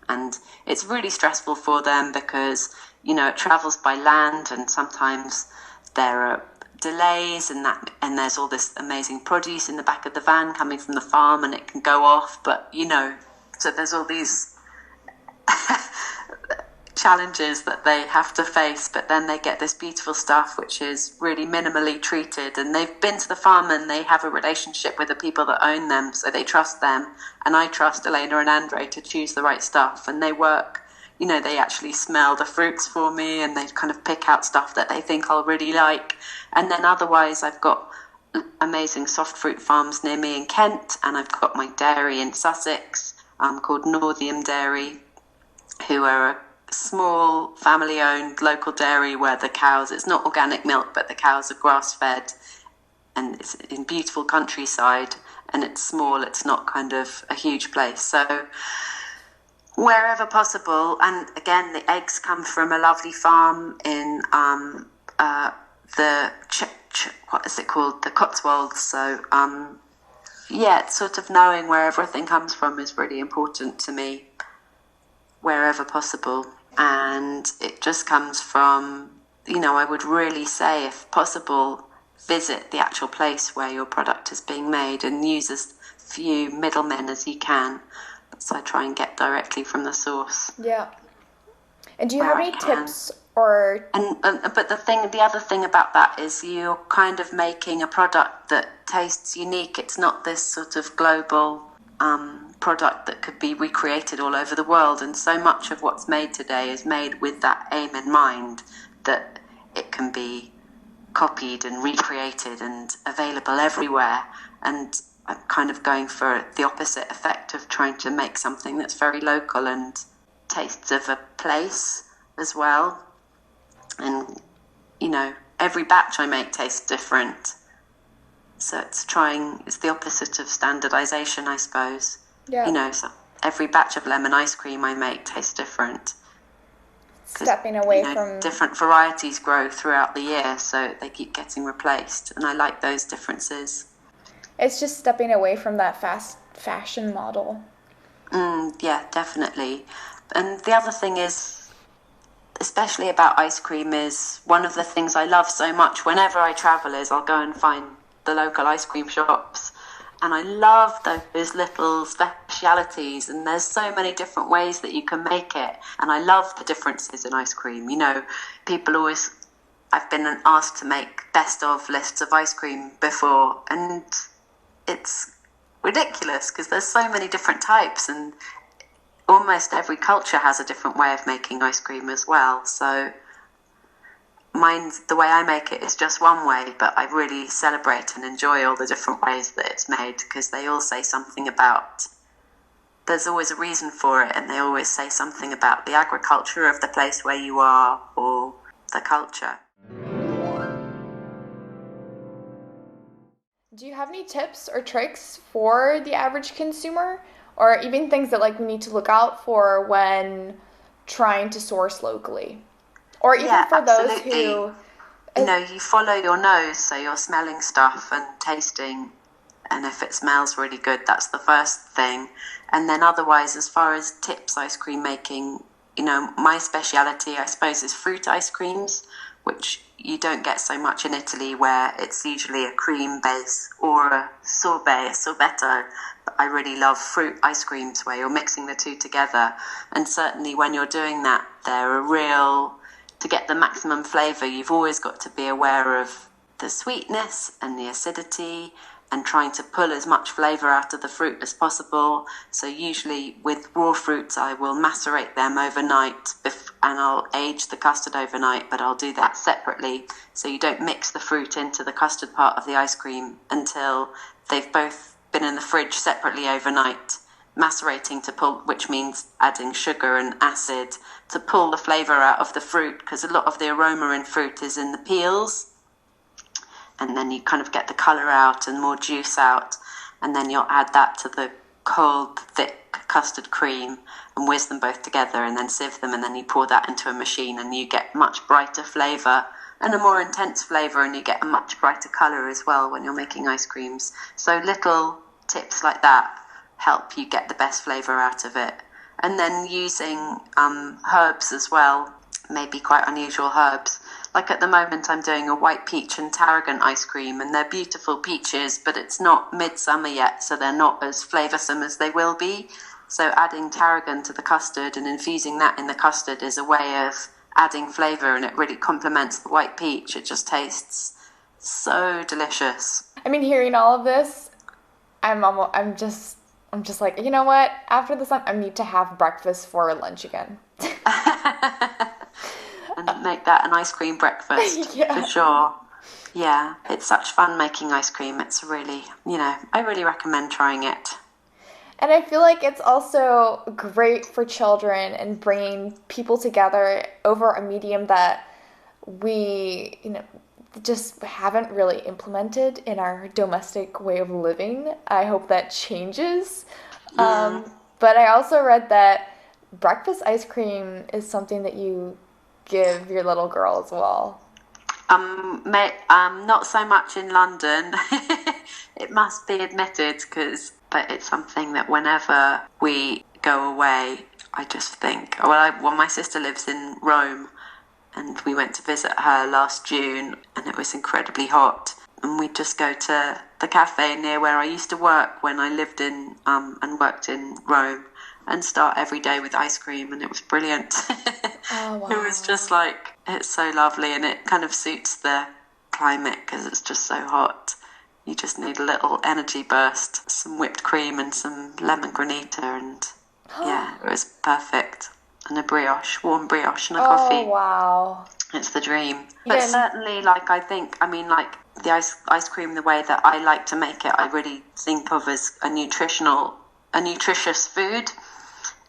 And it's really stressful for them because, it travels by land, and sometimes there are delays, and there's all this amazing produce in the back of the van coming from the farm, and it can go off, but so there's all these challenges that they have to face, but then they get this beautiful stuff which is really minimally treated, and they've been to the farm and they have a relationship with the people that own them, so they trust them, and I trust Elena and Andre to choose the right stuff, and they work, they actually smell the fruits for me, and they kind of pick out stuff that they think I'll really like. And then otherwise I've got amazing soft fruit farms near me in Kent, and I've got my dairy in Sussex called Northiam Dairy, who are a small family-owned local dairy where the cows, it's not organic milk, but the cows are grass-fed and it's in beautiful countryside, and it's small, it's not kind of a huge place. So wherever possible, and again, the eggs come from a lovely farm in what is it called? The Cotswolds. So it's sort of knowing where everything comes from is really important to me, wherever possible. And it just comes from, I would really say, if possible, visit the actual place where your product is being made and use as few middlemen as you can. So I try and get directly from the source. Yeah. And do you have any tips or... But the other thing about that is you're kind of making a product that tastes unique. It's not this sort of global product that could be recreated all over the world. And so much of what's made today is made with that aim in mind, that it can be copied and recreated and available everywhere. And I'm kind of going for the opposite effect of trying to make something that's very local and tastes of a place as well. And, every batch I make tastes different. So it's the opposite of standardization, I suppose. Yeah. So every batch of lemon ice cream I make tastes different. Stepping away from... different varieties grow throughout the year, so they keep getting replaced. And I like those differences. It's just stepping away from that fast fashion model. Yeah, definitely. And the other thing is, especially about ice cream, is one of the things I love so much whenever I travel is I'll go and find the local ice cream shops. And I love those little specialities, and there's so many different ways that you can make it. And I love the differences in ice cream. People always... I've been asked to make best of lists of ice cream before, and it's ridiculous because there's so many different types, and almost every culture has a different way of making ice cream as well. So the way I make it is just one way, but I really celebrate and enjoy all the different ways that it's made, because they all say something about... There's always a reason for it, and they always say something about the agriculture of the place where you are, or the culture. Do you have any tips or tricks for the average consumer, or even things that we need to look out for when trying to source locally? Or even for absolutely. Those who... you follow your nose, so you're smelling stuff and tasting, and if it smells really good, that's the first thing. And then otherwise, as far as tips ice cream making, my speciality, I suppose, is fruit ice creams, which you don't get so much in Italy, where it's usually a cream base or a sorbetto. But I really love fruit ice creams where you're mixing the two together. And certainly when you're doing that, to get the maximum flavour, you've always got to be aware of the sweetness and the acidity, and trying to pull as much flavour out of the fruit as possible. So usually with raw fruits, I will macerate them overnight, and I'll age the custard overnight, but I'll do that separately. So you don't mix the fruit into the custard part of the ice cream until they've both been in the fridge separately overnight, macerating to pull, which means adding sugar and acid to pull the flavour out of the fruit, because a lot of the aroma in fruit is in the peels. And then you kind of get the colour out and more juice out, and then you'll add that to the cold, thick custard cream and whiz them both together, and then sieve them, and then you pour that into a machine, and you get much brighter flavour and a more intense flavour, and you get a much brighter colour as well when you're making ice creams. So little tips like that help you get the best flavour out of it. And then using herbs as well, maybe quite unusual herbs. Like at the moment, I'm doing a white peach and tarragon ice cream, and they're beautiful peaches, but it's not midsummer yet, so they're not as flavoursome as they will be. So adding tarragon to the custard and infusing that in the custard is a way of adding flavour, and it really complements the white peach. It just tastes so delicious. I mean, hearing all of this, I'm just like, you know what? After this, I need to have breakfast for lunch again. And make that an ice cream breakfast, yeah. For sure. Yeah, it's such fun making ice cream. It's really, I really recommend trying it. And I feel like it's also great for children and bringing people together over a medium that we, just haven't really implemented in our domestic way of living. I hope that changes. But I also read that breakfast ice cream is something that you give your little girl as well. Not so much in London. It must be admitted, but it's something that whenever we go away, I just think. Well, my sister lives in Rome, and we went to visit her last June, and it was incredibly hot. And we'd just go to the cafe near where I used to work when I lived in and worked in Rome, and start every day with ice cream, and it was brilliant. Oh, wow. It was just like, it's so lovely, and it kind of suits the climate because it's just so hot. You just need a little energy burst, some whipped cream and some lemon granita, and yeah, it was perfect. And a brioche, warm brioche and a coffee. Oh, wow. It's the dream. But certainly, the ice cream, the way that I like to make it, I really think of as a nutritious food.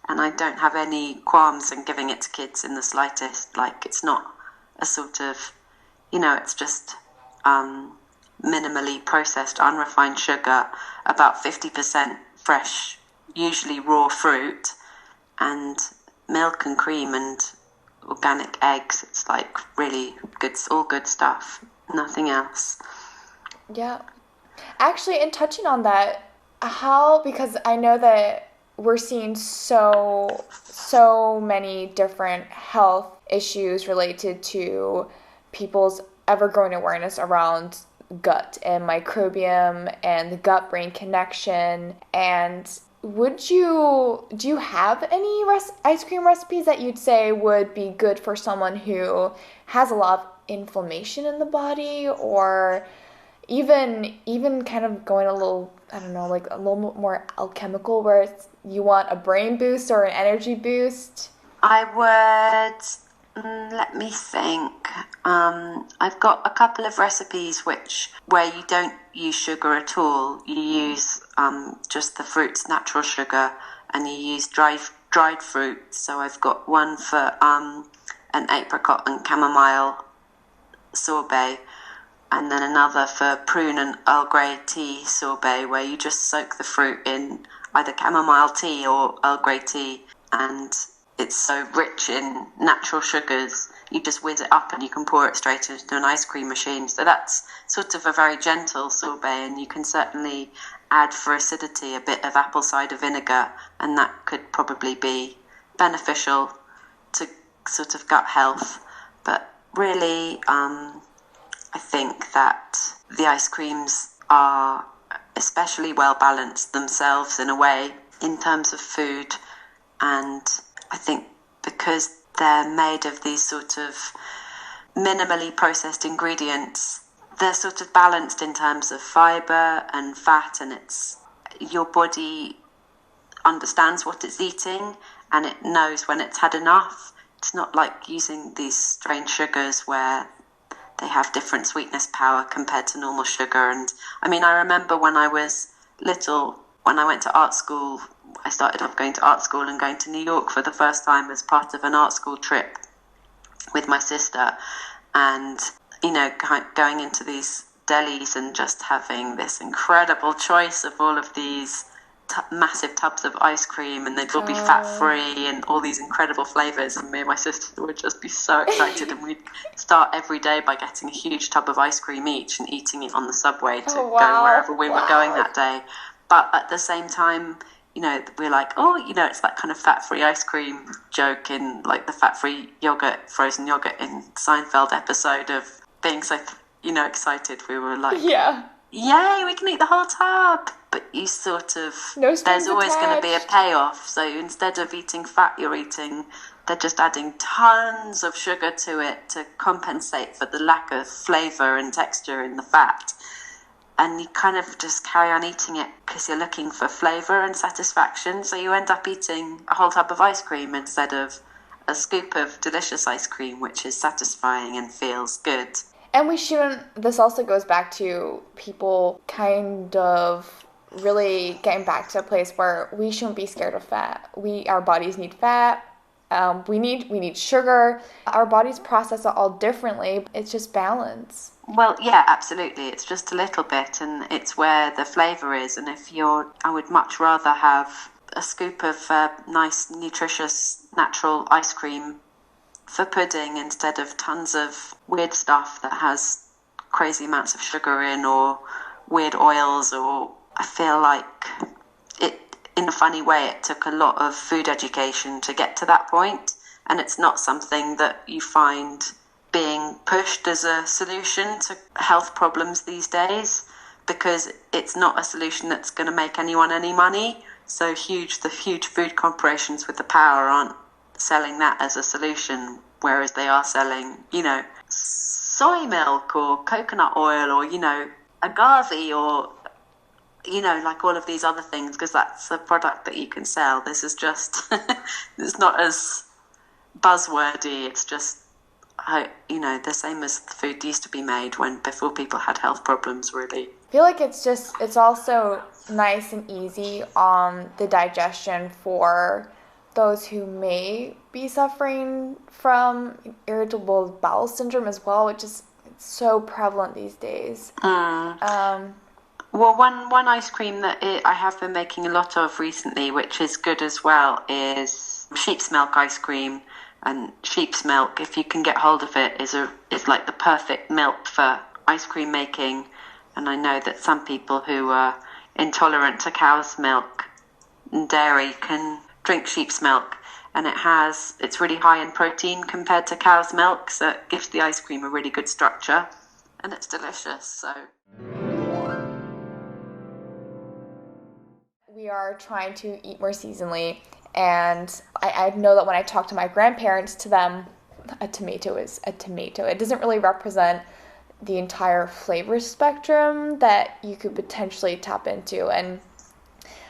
And I don't have any qualms in giving it to kids in the slightest. Like, it's not a sort of, it's just minimally processed, unrefined sugar, about 50% fresh, usually raw fruit, and milk and cream and organic eggs. It's like really good, all good stuff, nothing else. Yeah. Actually, in touching on that, because I know that we're seeing so many different health issues related to people's ever-growing awareness around gut and microbiome and the gut-brain connection. And do you have any ice cream recipes that you'd say would be good for someone who has a lot of inflammation in the body, or even kind of going a little, I don't know, like a little more alchemical, where you want a brain boost or an energy boost? I would, let me think. I've got a couple of recipes where you don't use sugar at all. You use just the fruit's natural sugar, and you use dried fruit. So I've got one for an apricot and chamomile sorbet, and then another for prune and Earl Grey tea sorbet, where you just soak the fruit in either chamomile tea or Earl Grey tea, and it's so rich in natural sugars, you just whiz it up and you can pour it straight into an ice cream machine. So that's sort of a very gentle sorbet, and you can certainly add for acidity a bit of apple cider vinegar, and that could probably be beneficial to sort of gut health. But really, I think that the ice creams are especially well balanced themselves in a way in terms of food, and I think because they're made of these sort of minimally processed ingredients, they're sort of balanced in terms of fiber and fat, and your body understands what it's eating and it knows when it's had enough. It's not like using these strange sugars where they have different sweetness power compared to normal sugar. And I mean, I remember when I was little, when I went to art school, I started off going to art school and going to New York for the first time as part of an art school trip with my sister, and going into these delis and just having this incredible choice of all of these massive tubs of ice cream, and they'd all be fat-free and all these incredible flavours, and me and my sister would just be so excited, and we'd start every day by getting a huge tub of ice cream each and eating it on the subway to go wherever we were going that day. But at the same time, we're like, it's that kind of fat-free ice cream joke in like the fat-free frozen yogurt in Seinfeld episode of being so, excited. We were like, yeah, yay, we can eat the whole tub. But you sort of, there's always going to be a payoff. So instead of eating fat, they're just adding tons of sugar to it to compensate for the lack of flavour and texture in the fat. And you kind of just carry on eating it because you're looking for flavour and satisfaction. So you end up eating a whole tub of ice cream instead of a scoop of delicious ice cream, which is satisfying and feels good. And this also goes back to people kind of really getting back to a place where we shouldn't be scared of fat. Our bodies need fat. We need sugar. Our bodies process it all differently. It's just balance. Well, yeah, absolutely. It's just a little bit, and it's where the flavour is. And I would much rather have a scoop of nice, nutritious, natural ice cream for pudding instead of tons of weird stuff that has crazy amounts of sugar in, or weird oils. Or I feel like in a funny way, it took a lot of food education to get to that point, and it's not something that you find being pushed as a solution to health problems these days, because it's not a solution that's going to make anyone any money. So the huge food corporations with the power aren't selling that as a solution, whereas they are selling, soy milk or coconut oil or, agave or like all of these other things, because that's a product that you can sell. This is just, it's not as buzzwordy. It's just, the same as the food used to be made before people had health problems, really. I feel like it's also nice and easy on the digestion for those who may be suffering from irritable bowel syndrome as well, which is so prevalent these days. Well, one ice cream that I have been making a lot of recently, which is good as well, is sheep's milk ice cream. And sheep's milk, if you can get hold of it, is like the perfect milk for ice cream making. And I know that some people who are intolerant to cow's milk and dairy can drink sheep's milk. And it's really high in protein compared to cow's milk, so it gives the ice cream a really good structure. And it's delicious, so... We are trying to eat more seasonally, and I know that when I talk to my grandparents, to them, a tomato is a tomato. It doesn't really represent the entire flavor spectrum that you could potentially tap into. And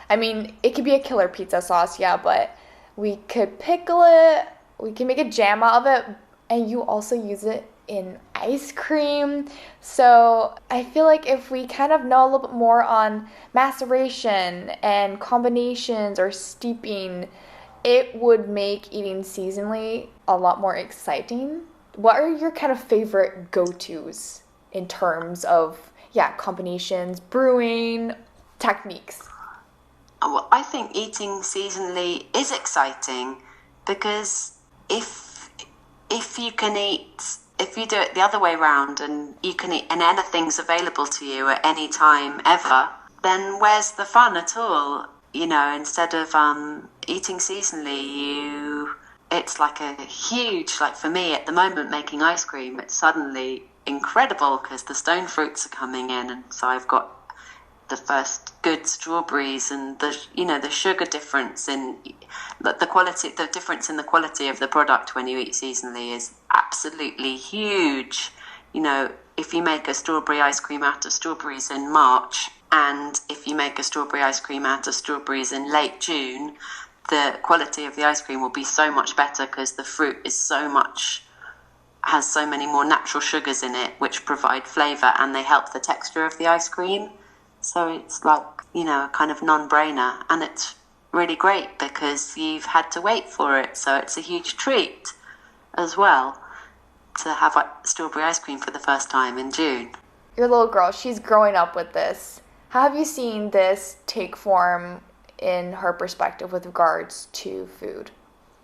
I mean, it could be a killer pizza sauce, yeah, but we could pickle it, we can make a jam out of it, and you also use it in ice cream. So I feel like if we kind of know a little bit more on maceration and combinations or steeping, it would make eating seasonally a lot more exciting. What are your kind of favorite go-tos in terms of, combinations, brewing, techniques? Well, I think eating seasonally is exciting, because if you can eat, if you do it the other way around and you can eat and anything's available to you at any time ever, then where's the fun at all? Instead of eating seasonally, it's like a huge, like for me at the moment making ice cream, it's suddenly incredible because the stone fruits are coming in, and so I've got the first good strawberries, and the sugar difference in the quality, the difference in the quality of the product when you eat seasonally is absolutely huge. If you make a strawberry ice cream out of strawberries in March, and if you make a strawberry ice cream out of strawberries in late June, the quality of the ice cream will be so much better, because the fruit has so many more natural sugars in it, which provide flavour and they help the texture of the ice cream. So it's like, a kind of non-brainer, and it's really great because you've had to wait for it. So it's a huge treat as well to have strawberry ice cream for the first time in June. Your little girl, she's growing up with this. How have you seen this take form in her perspective with regards to food?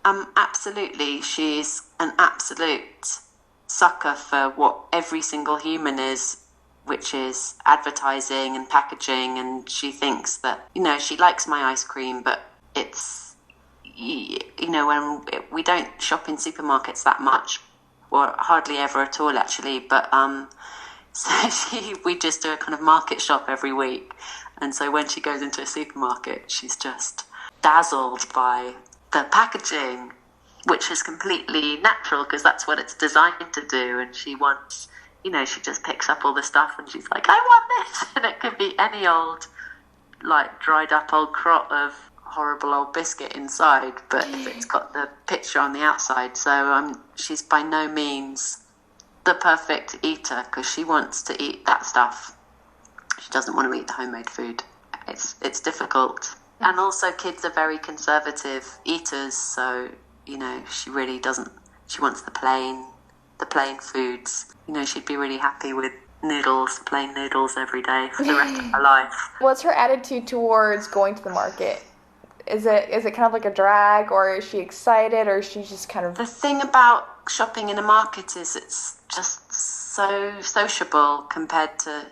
Absolutely. She's an absolute sucker for what every single human is, which is advertising and packaging, and she thinks that, she likes my ice cream, but it's, when we don't shop in supermarkets that much, or hardly ever at all actually, but so we just do a kind of market shop every week, and so when she goes into a supermarket, she's just dazzled by the packaging, which is completely natural because that's what it's designed to do, and she wants, she just picks up all the stuff and she's like, I want this, and it could be any old, like, dried up old crot of horrible old biscuit inside, but it's got the picture on the outside. So she's by no means the perfect eater because she wants to eat that stuff. She doesn't want to eat the homemade food. It's difficult. And also kids are very conservative eaters, so she really doesn't, she wants the plain foods. She'd be really happy with plain noodles every day for the rest of her life. What's her attitude towards going to the market? Is it kind of like a drag, or is she excited, or is she just kind of... The thing about shopping in a market is it's just so sociable compared to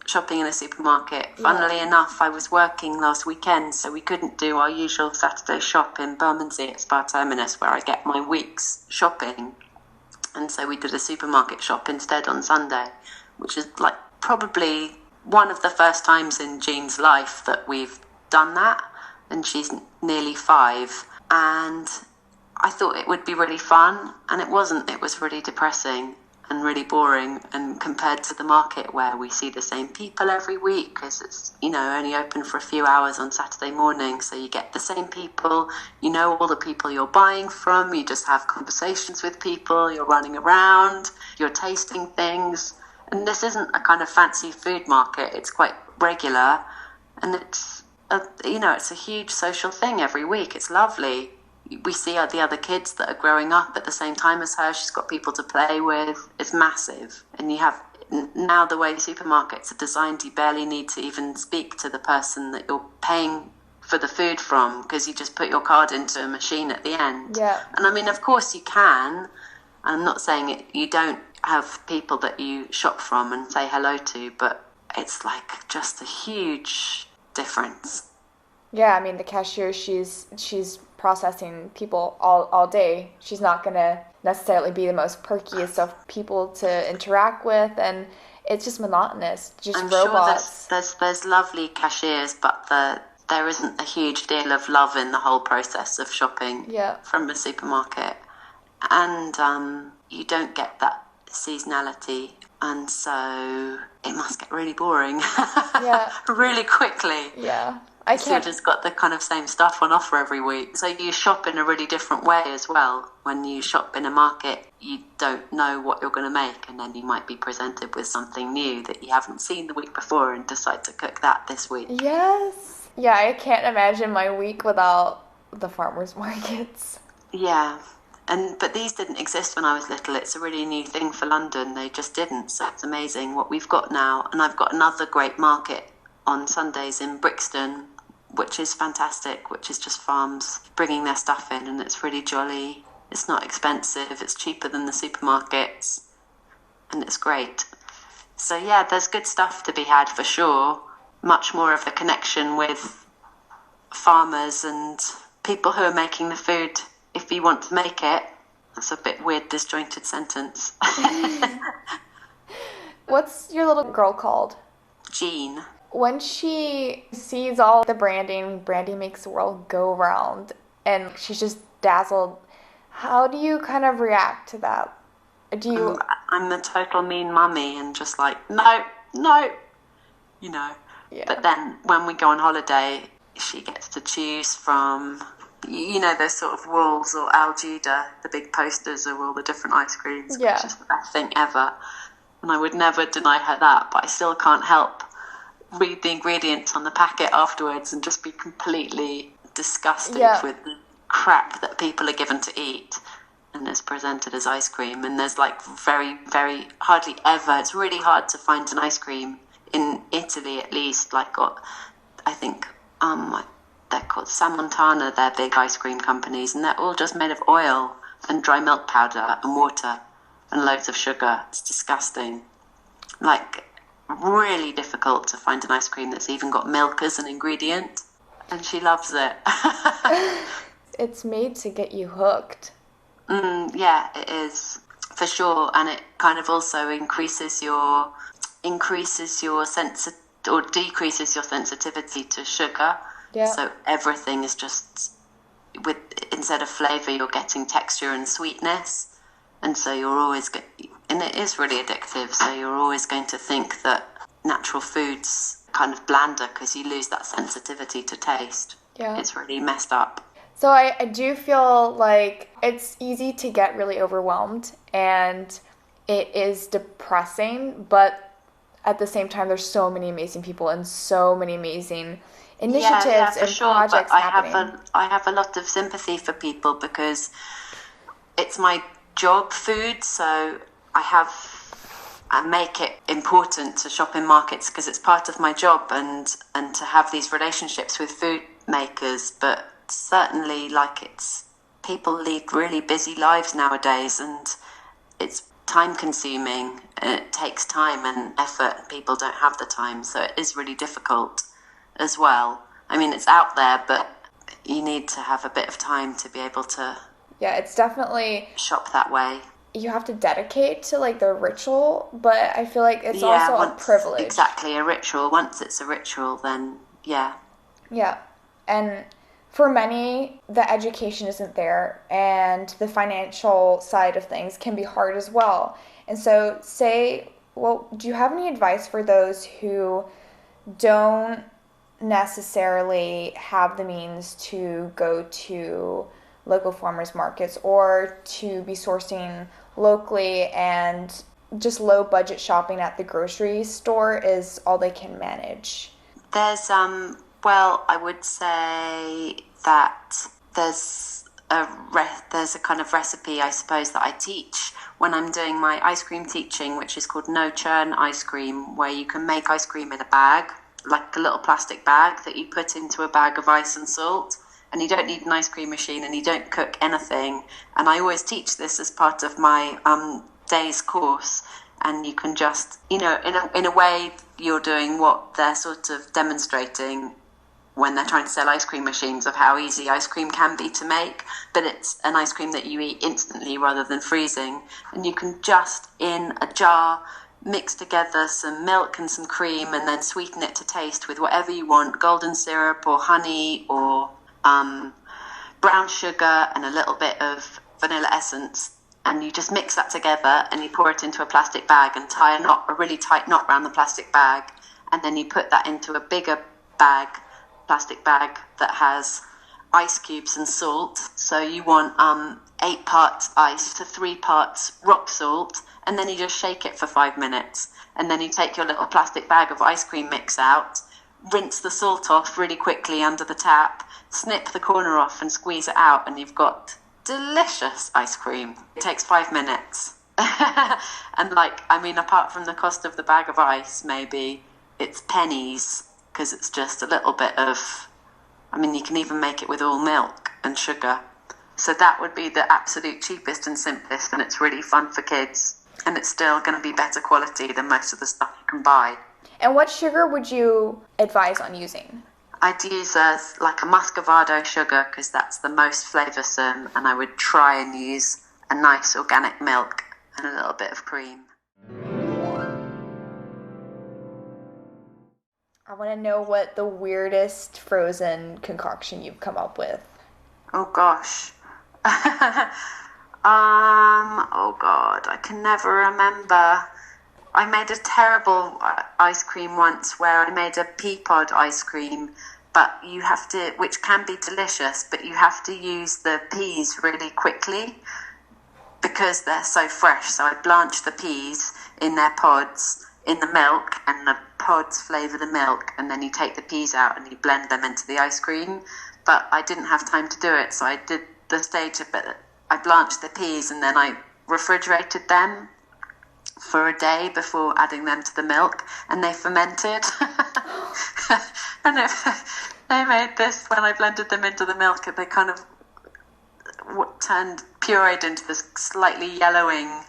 shopping in a supermarket. Yeah. Funnily enough, I was working last weekend, so we couldn't do our usual Saturday shop in Bermondsey at Spa Terminus, where I get my week's shopping. And so we did a supermarket shop instead on Sunday, which is like probably one of the first times in Jean's life that we've done that. And she's nearly 5. And I thought it would be really fun, and it wasn't. It was really depressing and really boring, and compared to the market where we see the same people every week, because it's only open for a few hours on Saturday morning, so you get the same people, all the people you're buying from, you just have conversations with people, you're running around, you're tasting things. And this isn't a kind of fancy food market, it's quite regular, and it's a huge social thing every week. It's lovely. We see the other kids that are growing up at the same time as her. She's got people to play with. It's massive. And you have, now the way supermarkets are designed, you barely need to even speak to the person that you're paying for the food from, because you just put your card into a machine at the end. Yeah. And I mean, of course you can. I'm not saying it, you don't have people that you shop from and say hello to, but it's like just a huge difference. Yeah, I mean, the cashier, she's processing people all day. She's not gonna necessarily be the most perkiest of people to interact with, and it's just monotonous, just I'm robots. Sure there's lovely cashiers, but there isn't a huge deal of love in the whole process of shopping from a supermarket, and you don't get that seasonality, and so it must get really boring really quickly. Yeah. So just got the kind of same stuff on offer every week. So you shop in a really different way as well. When you shop in a market, you don't know what you're going to make, and then you might be presented with something new that you haven't seen the week before and decide to cook that this week. Yes. Yeah, I can't imagine my week without the farmers markets. Yeah. But these didn't exist when I was little. It's a really new thing for London. They just didn't. So it's amazing what we've got now. And I've got another great market on Sundays in Brixton, which is fantastic, which is just farms bringing their stuff in, and it's really jolly. It's not expensive, it's cheaper than the supermarkets, and it's great. So yeah, there's good stuff to be had for sure. Much more of a connection with farmers and people who are making the food if you want to make it. That's a bit weird, disjointed sentence. What's your little girl called? Jean. When she sees all the branding makes the world go round, and she's just dazzled, how do you kind of react to that? Do you... I'm the total mean mummy and just like, no, Yeah. But then when we go on holiday, she gets to choose from, those sort of walls or Algida, the big posters of all the different ice creams, which is the best thing ever. And I would never deny her that, but I still can't help read the ingredients on the packet afterwards and just be completely disgusted with the crap that people are given to eat and is presented as ice cream. And there's like very, very hardly ever, it's really hard to find an ice cream in Italy at least, I think they're called Samontana, they're big ice cream companies, and they're all just made of oil and dry milk powder and water and loads of sugar. It's disgusting. Really difficult to find an ice cream that's even got milk as an ingredient, and she loves it. It's made to get you hooked. Yeah, it is for sure, and it kind of also increases your decreases your sensitivity to sugar. Yeah. So everything is just instead of flavor, you're getting texture and sweetness, and so you're always and it is really addictive, so you're always going to think that natural food's kind of blander because you lose that sensitivity to taste. Yeah. It's really messed up. So I do feel like it's easy to get really overwhelmed, and it is depressing, but at the same time, there's so many amazing people and so many amazing initiatives for and sure. projects But happening. I have a lot of sympathy for people because it's my job, food, so I make it important to shop in markets because it's part of my job and to have these relationships with food makers. But certainly, like, it's people lead really busy lives nowadays, and it's time consuming and it takes time and effort, and people don't have the time, so it is really difficult as well. I mean, it's out there, but you need to have a bit of time to be able to It's definitely, shop that way. you have to dedicate to like the ritual, but I feel like it's also a privilege. Exactly, a ritual. Once it's a ritual, then yeah. Yeah. And for many, the education isn't there, and the financial side of things can be hard as well. And so, do you have any advice for those who don't necessarily have the means to go to local farmers markets or to be sourcing locally, and just low budget shopping at the grocery store is all they can manage? There's well, I would say that there's a kind of recipe, I suppose, that I teach when I'm doing my ice cream teaching, which is called no churn ice cream, where you can make ice cream in a bag, like a little plastic bag that you put into a bag of ice and salt, and you don't need an ice cream machine and you don't cook anything. And I always teach this as part of my day's course, and you can just, in a way, you're doing what they're sort of demonstrating when they're trying to sell ice cream machines, of how easy ice cream can be to make, but it's an ice cream that you eat instantly rather than freezing. And you can just, in a jar, mix together some milk and some cream and then sweeten it to taste with whatever you want, golden syrup or honey or brown sugar and a little bit of vanilla essence. And you just mix that together and you pour it into a plastic bag and tie a really tight knot around the plastic bag. And then you put that into a bigger plastic bag that has ice cubes and salt. So you want 8 parts ice to 3 parts rock salt, and then you just shake it for 5 minutes. And then you take your little plastic bag of ice cream mix out, rinse the salt off really quickly under the tap, snip the corner off and squeeze it out, and you've got delicious ice cream. It takes 5 minutes. And apart from the cost of the bag of ice, maybe it's pennies, because it's just a little bit of, you can even make it with all milk and sugar. So that would be the absolute cheapest and simplest, and it's really fun for kids, and it's still going to be better quality than most of the stuff you can buy. And what sugar would you advise on using? I'd use a muscovado sugar, because that's the most flavoursome, and I would try and use a nice organic milk and a little bit of cream. I want to know what the weirdest frozen concoction you've come up with. Oh gosh. Oh God, I can never remember. I made a terrible ice cream once where I made a pea pod ice cream, which can be delicious, but you have to use the peas really quickly because they're so fresh. So I blanched the peas in their pods in the milk, and the pods flavour the milk, and then you take the peas out and you blend them into the ice cream. But I didn't have time to do it, so I did the stage of it. I blanched the peas and then I refrigerated them for a day before adding them to the milk, and they fermented. And they made this, when I blended them into the milk, they kind of pureed into this slightly yellowing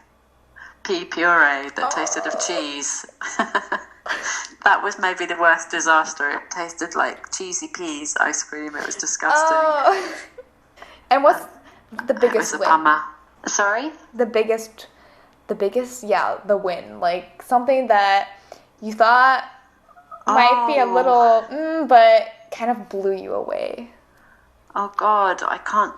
pea puree that tasted of cheese. That was maybe the worst disaster. It tasted like cheesy peas ice cream. It was disgusting. Oh. And what's the biggest win? It was a win? bummer. Sorry? The biggest, the win. Like something that you thought might be a little, but kind of blew you away. Oh God, I can't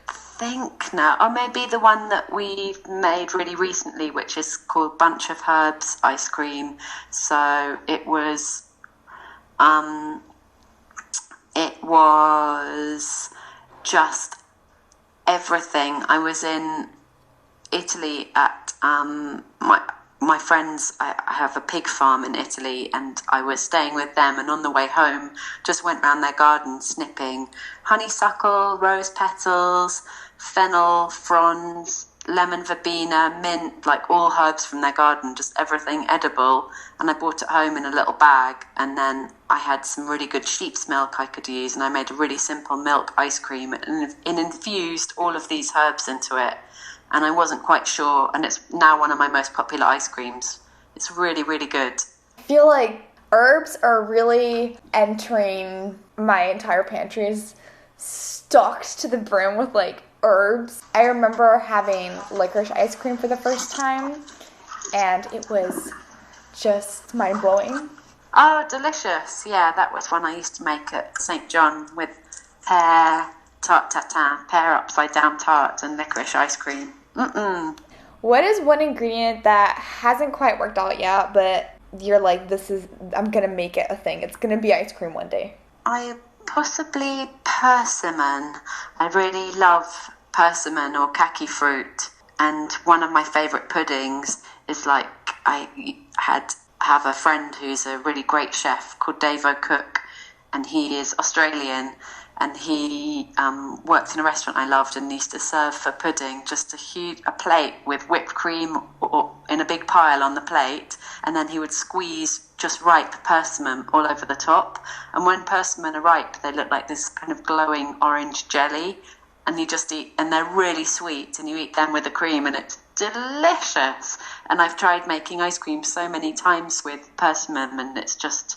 think now. Or maybe the one that we've made really recently, which is called Bunch of Herbs ice cream. So it was just everything. I was in Italy at my friends, I have a pig farm in Italy, and I was staying with them, and on the way home just went round their garden snipping honeysuckle, rose petals, fennel, fronds, lemon verbena, mint, like all herbs from their garden, just everything edible. And I brought it home in a little bag, and then I had some really good sheep's milk I could use, and I made a really simple milk ice cream and infused all of these herbs into it. And I wasn't quite sure, and it's now one of my most popular ice creams. It's really, really good. I feel like herbs are really entering my entire pantries, stocked to the brim with like herbs. I remember having licorice ice cream for the first time, and it was just mind-blowing. Oh, delicious. Yeah, that was one I used to make at St. John with pear tart tatin, pear upside down tart, and licorice ice cream. What is one ingredient that hasn't quite worked out yet, but you're like, I'm gonna make it a thing. It's gonna be ice cream one day? Possibly persimmon. I really love persimmon or kaki fruit. And one of my favourite puddings is like, I have a friend who's a really great chef called Dave O'Cook, and he is Australian. And he worked in a restaurant I loved and used to serve for pudding just a plate with whipped cream or in a big pile on the plate. And then he would squeeze just ripe persimmon all over the top. And when persimmon are ripe, they look like this kind of glowing orange jelly. And you just eat, and they're really sweet. And you eat them with the cream, and it's delicious. And I've tried making ice cream so many times with persimmon, and it's just...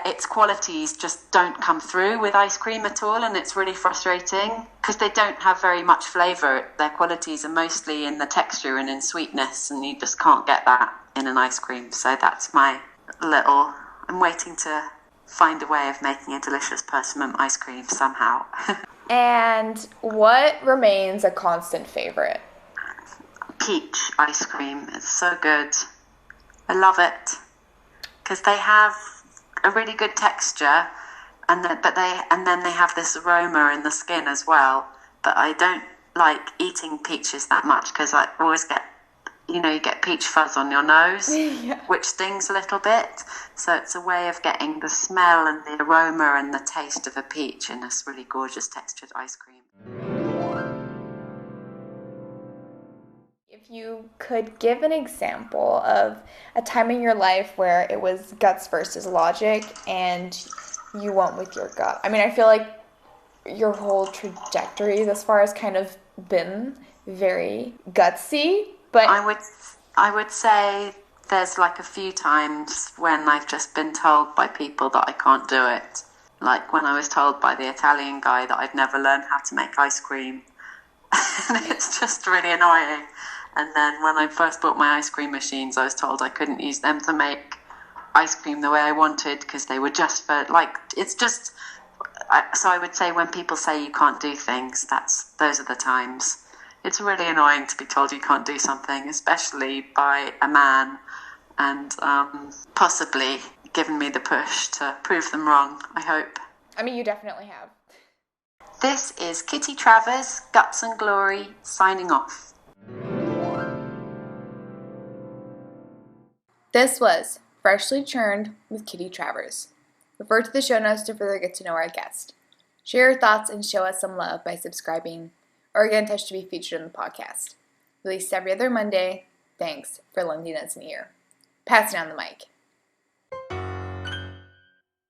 its qualities just don't come through with ice cream at all, and it's really frustrating because they don't have very much flavour. Their qualities are mostly in the texture and in sweetness, and you just can't get that in an ice cream. So that's my little... I'm waiting to find a way of making a delicious persimmon ice cream somehow. And what remains a constant favourite? Peach ice cream. It's so good. I love it because they have a really good texture, and then they have this aroma in the skin as well. But I don't like eating peaches that much because I always get, you get peach fuzz on your nose, Yeah. which stings a little bit. So it's a way of getting the smell and the aroma and the taste of a peach in this really gorgeous textured ice cream. If you could give an example of a time in your life where it was guts versus logic and you went with your gut. I mean, I feel like your whole trajectory thus far has kind of been very gutsy, but I would say there's like a few times when I've just been told by people that I can't do it. Like when I was told by the Italian guy that I'd never learn how to make ice cream. And it's just really annoying. And then when I first bought my ice cream machines, I was told I couldn't use them to make ice cream the way I wanted because they were just for, like, it's just... So I would say when people say you can't do things, those are the times. It's really annoying to be told you can't do something, especially by a man, and possibly given me the push to prove them wrong, I hope. I mean, you definitely have. This is Kitty Travers, Guts and Glory, signing off. This was Freshly Churned with Kitty Travers. Refer to the show notes to further get to know our guest. Share your thoughts and show us some love by subscribing or get in touch to be featured in the podcast. Released every other Monday. Thanks for lending us an ear. Passing on the mic.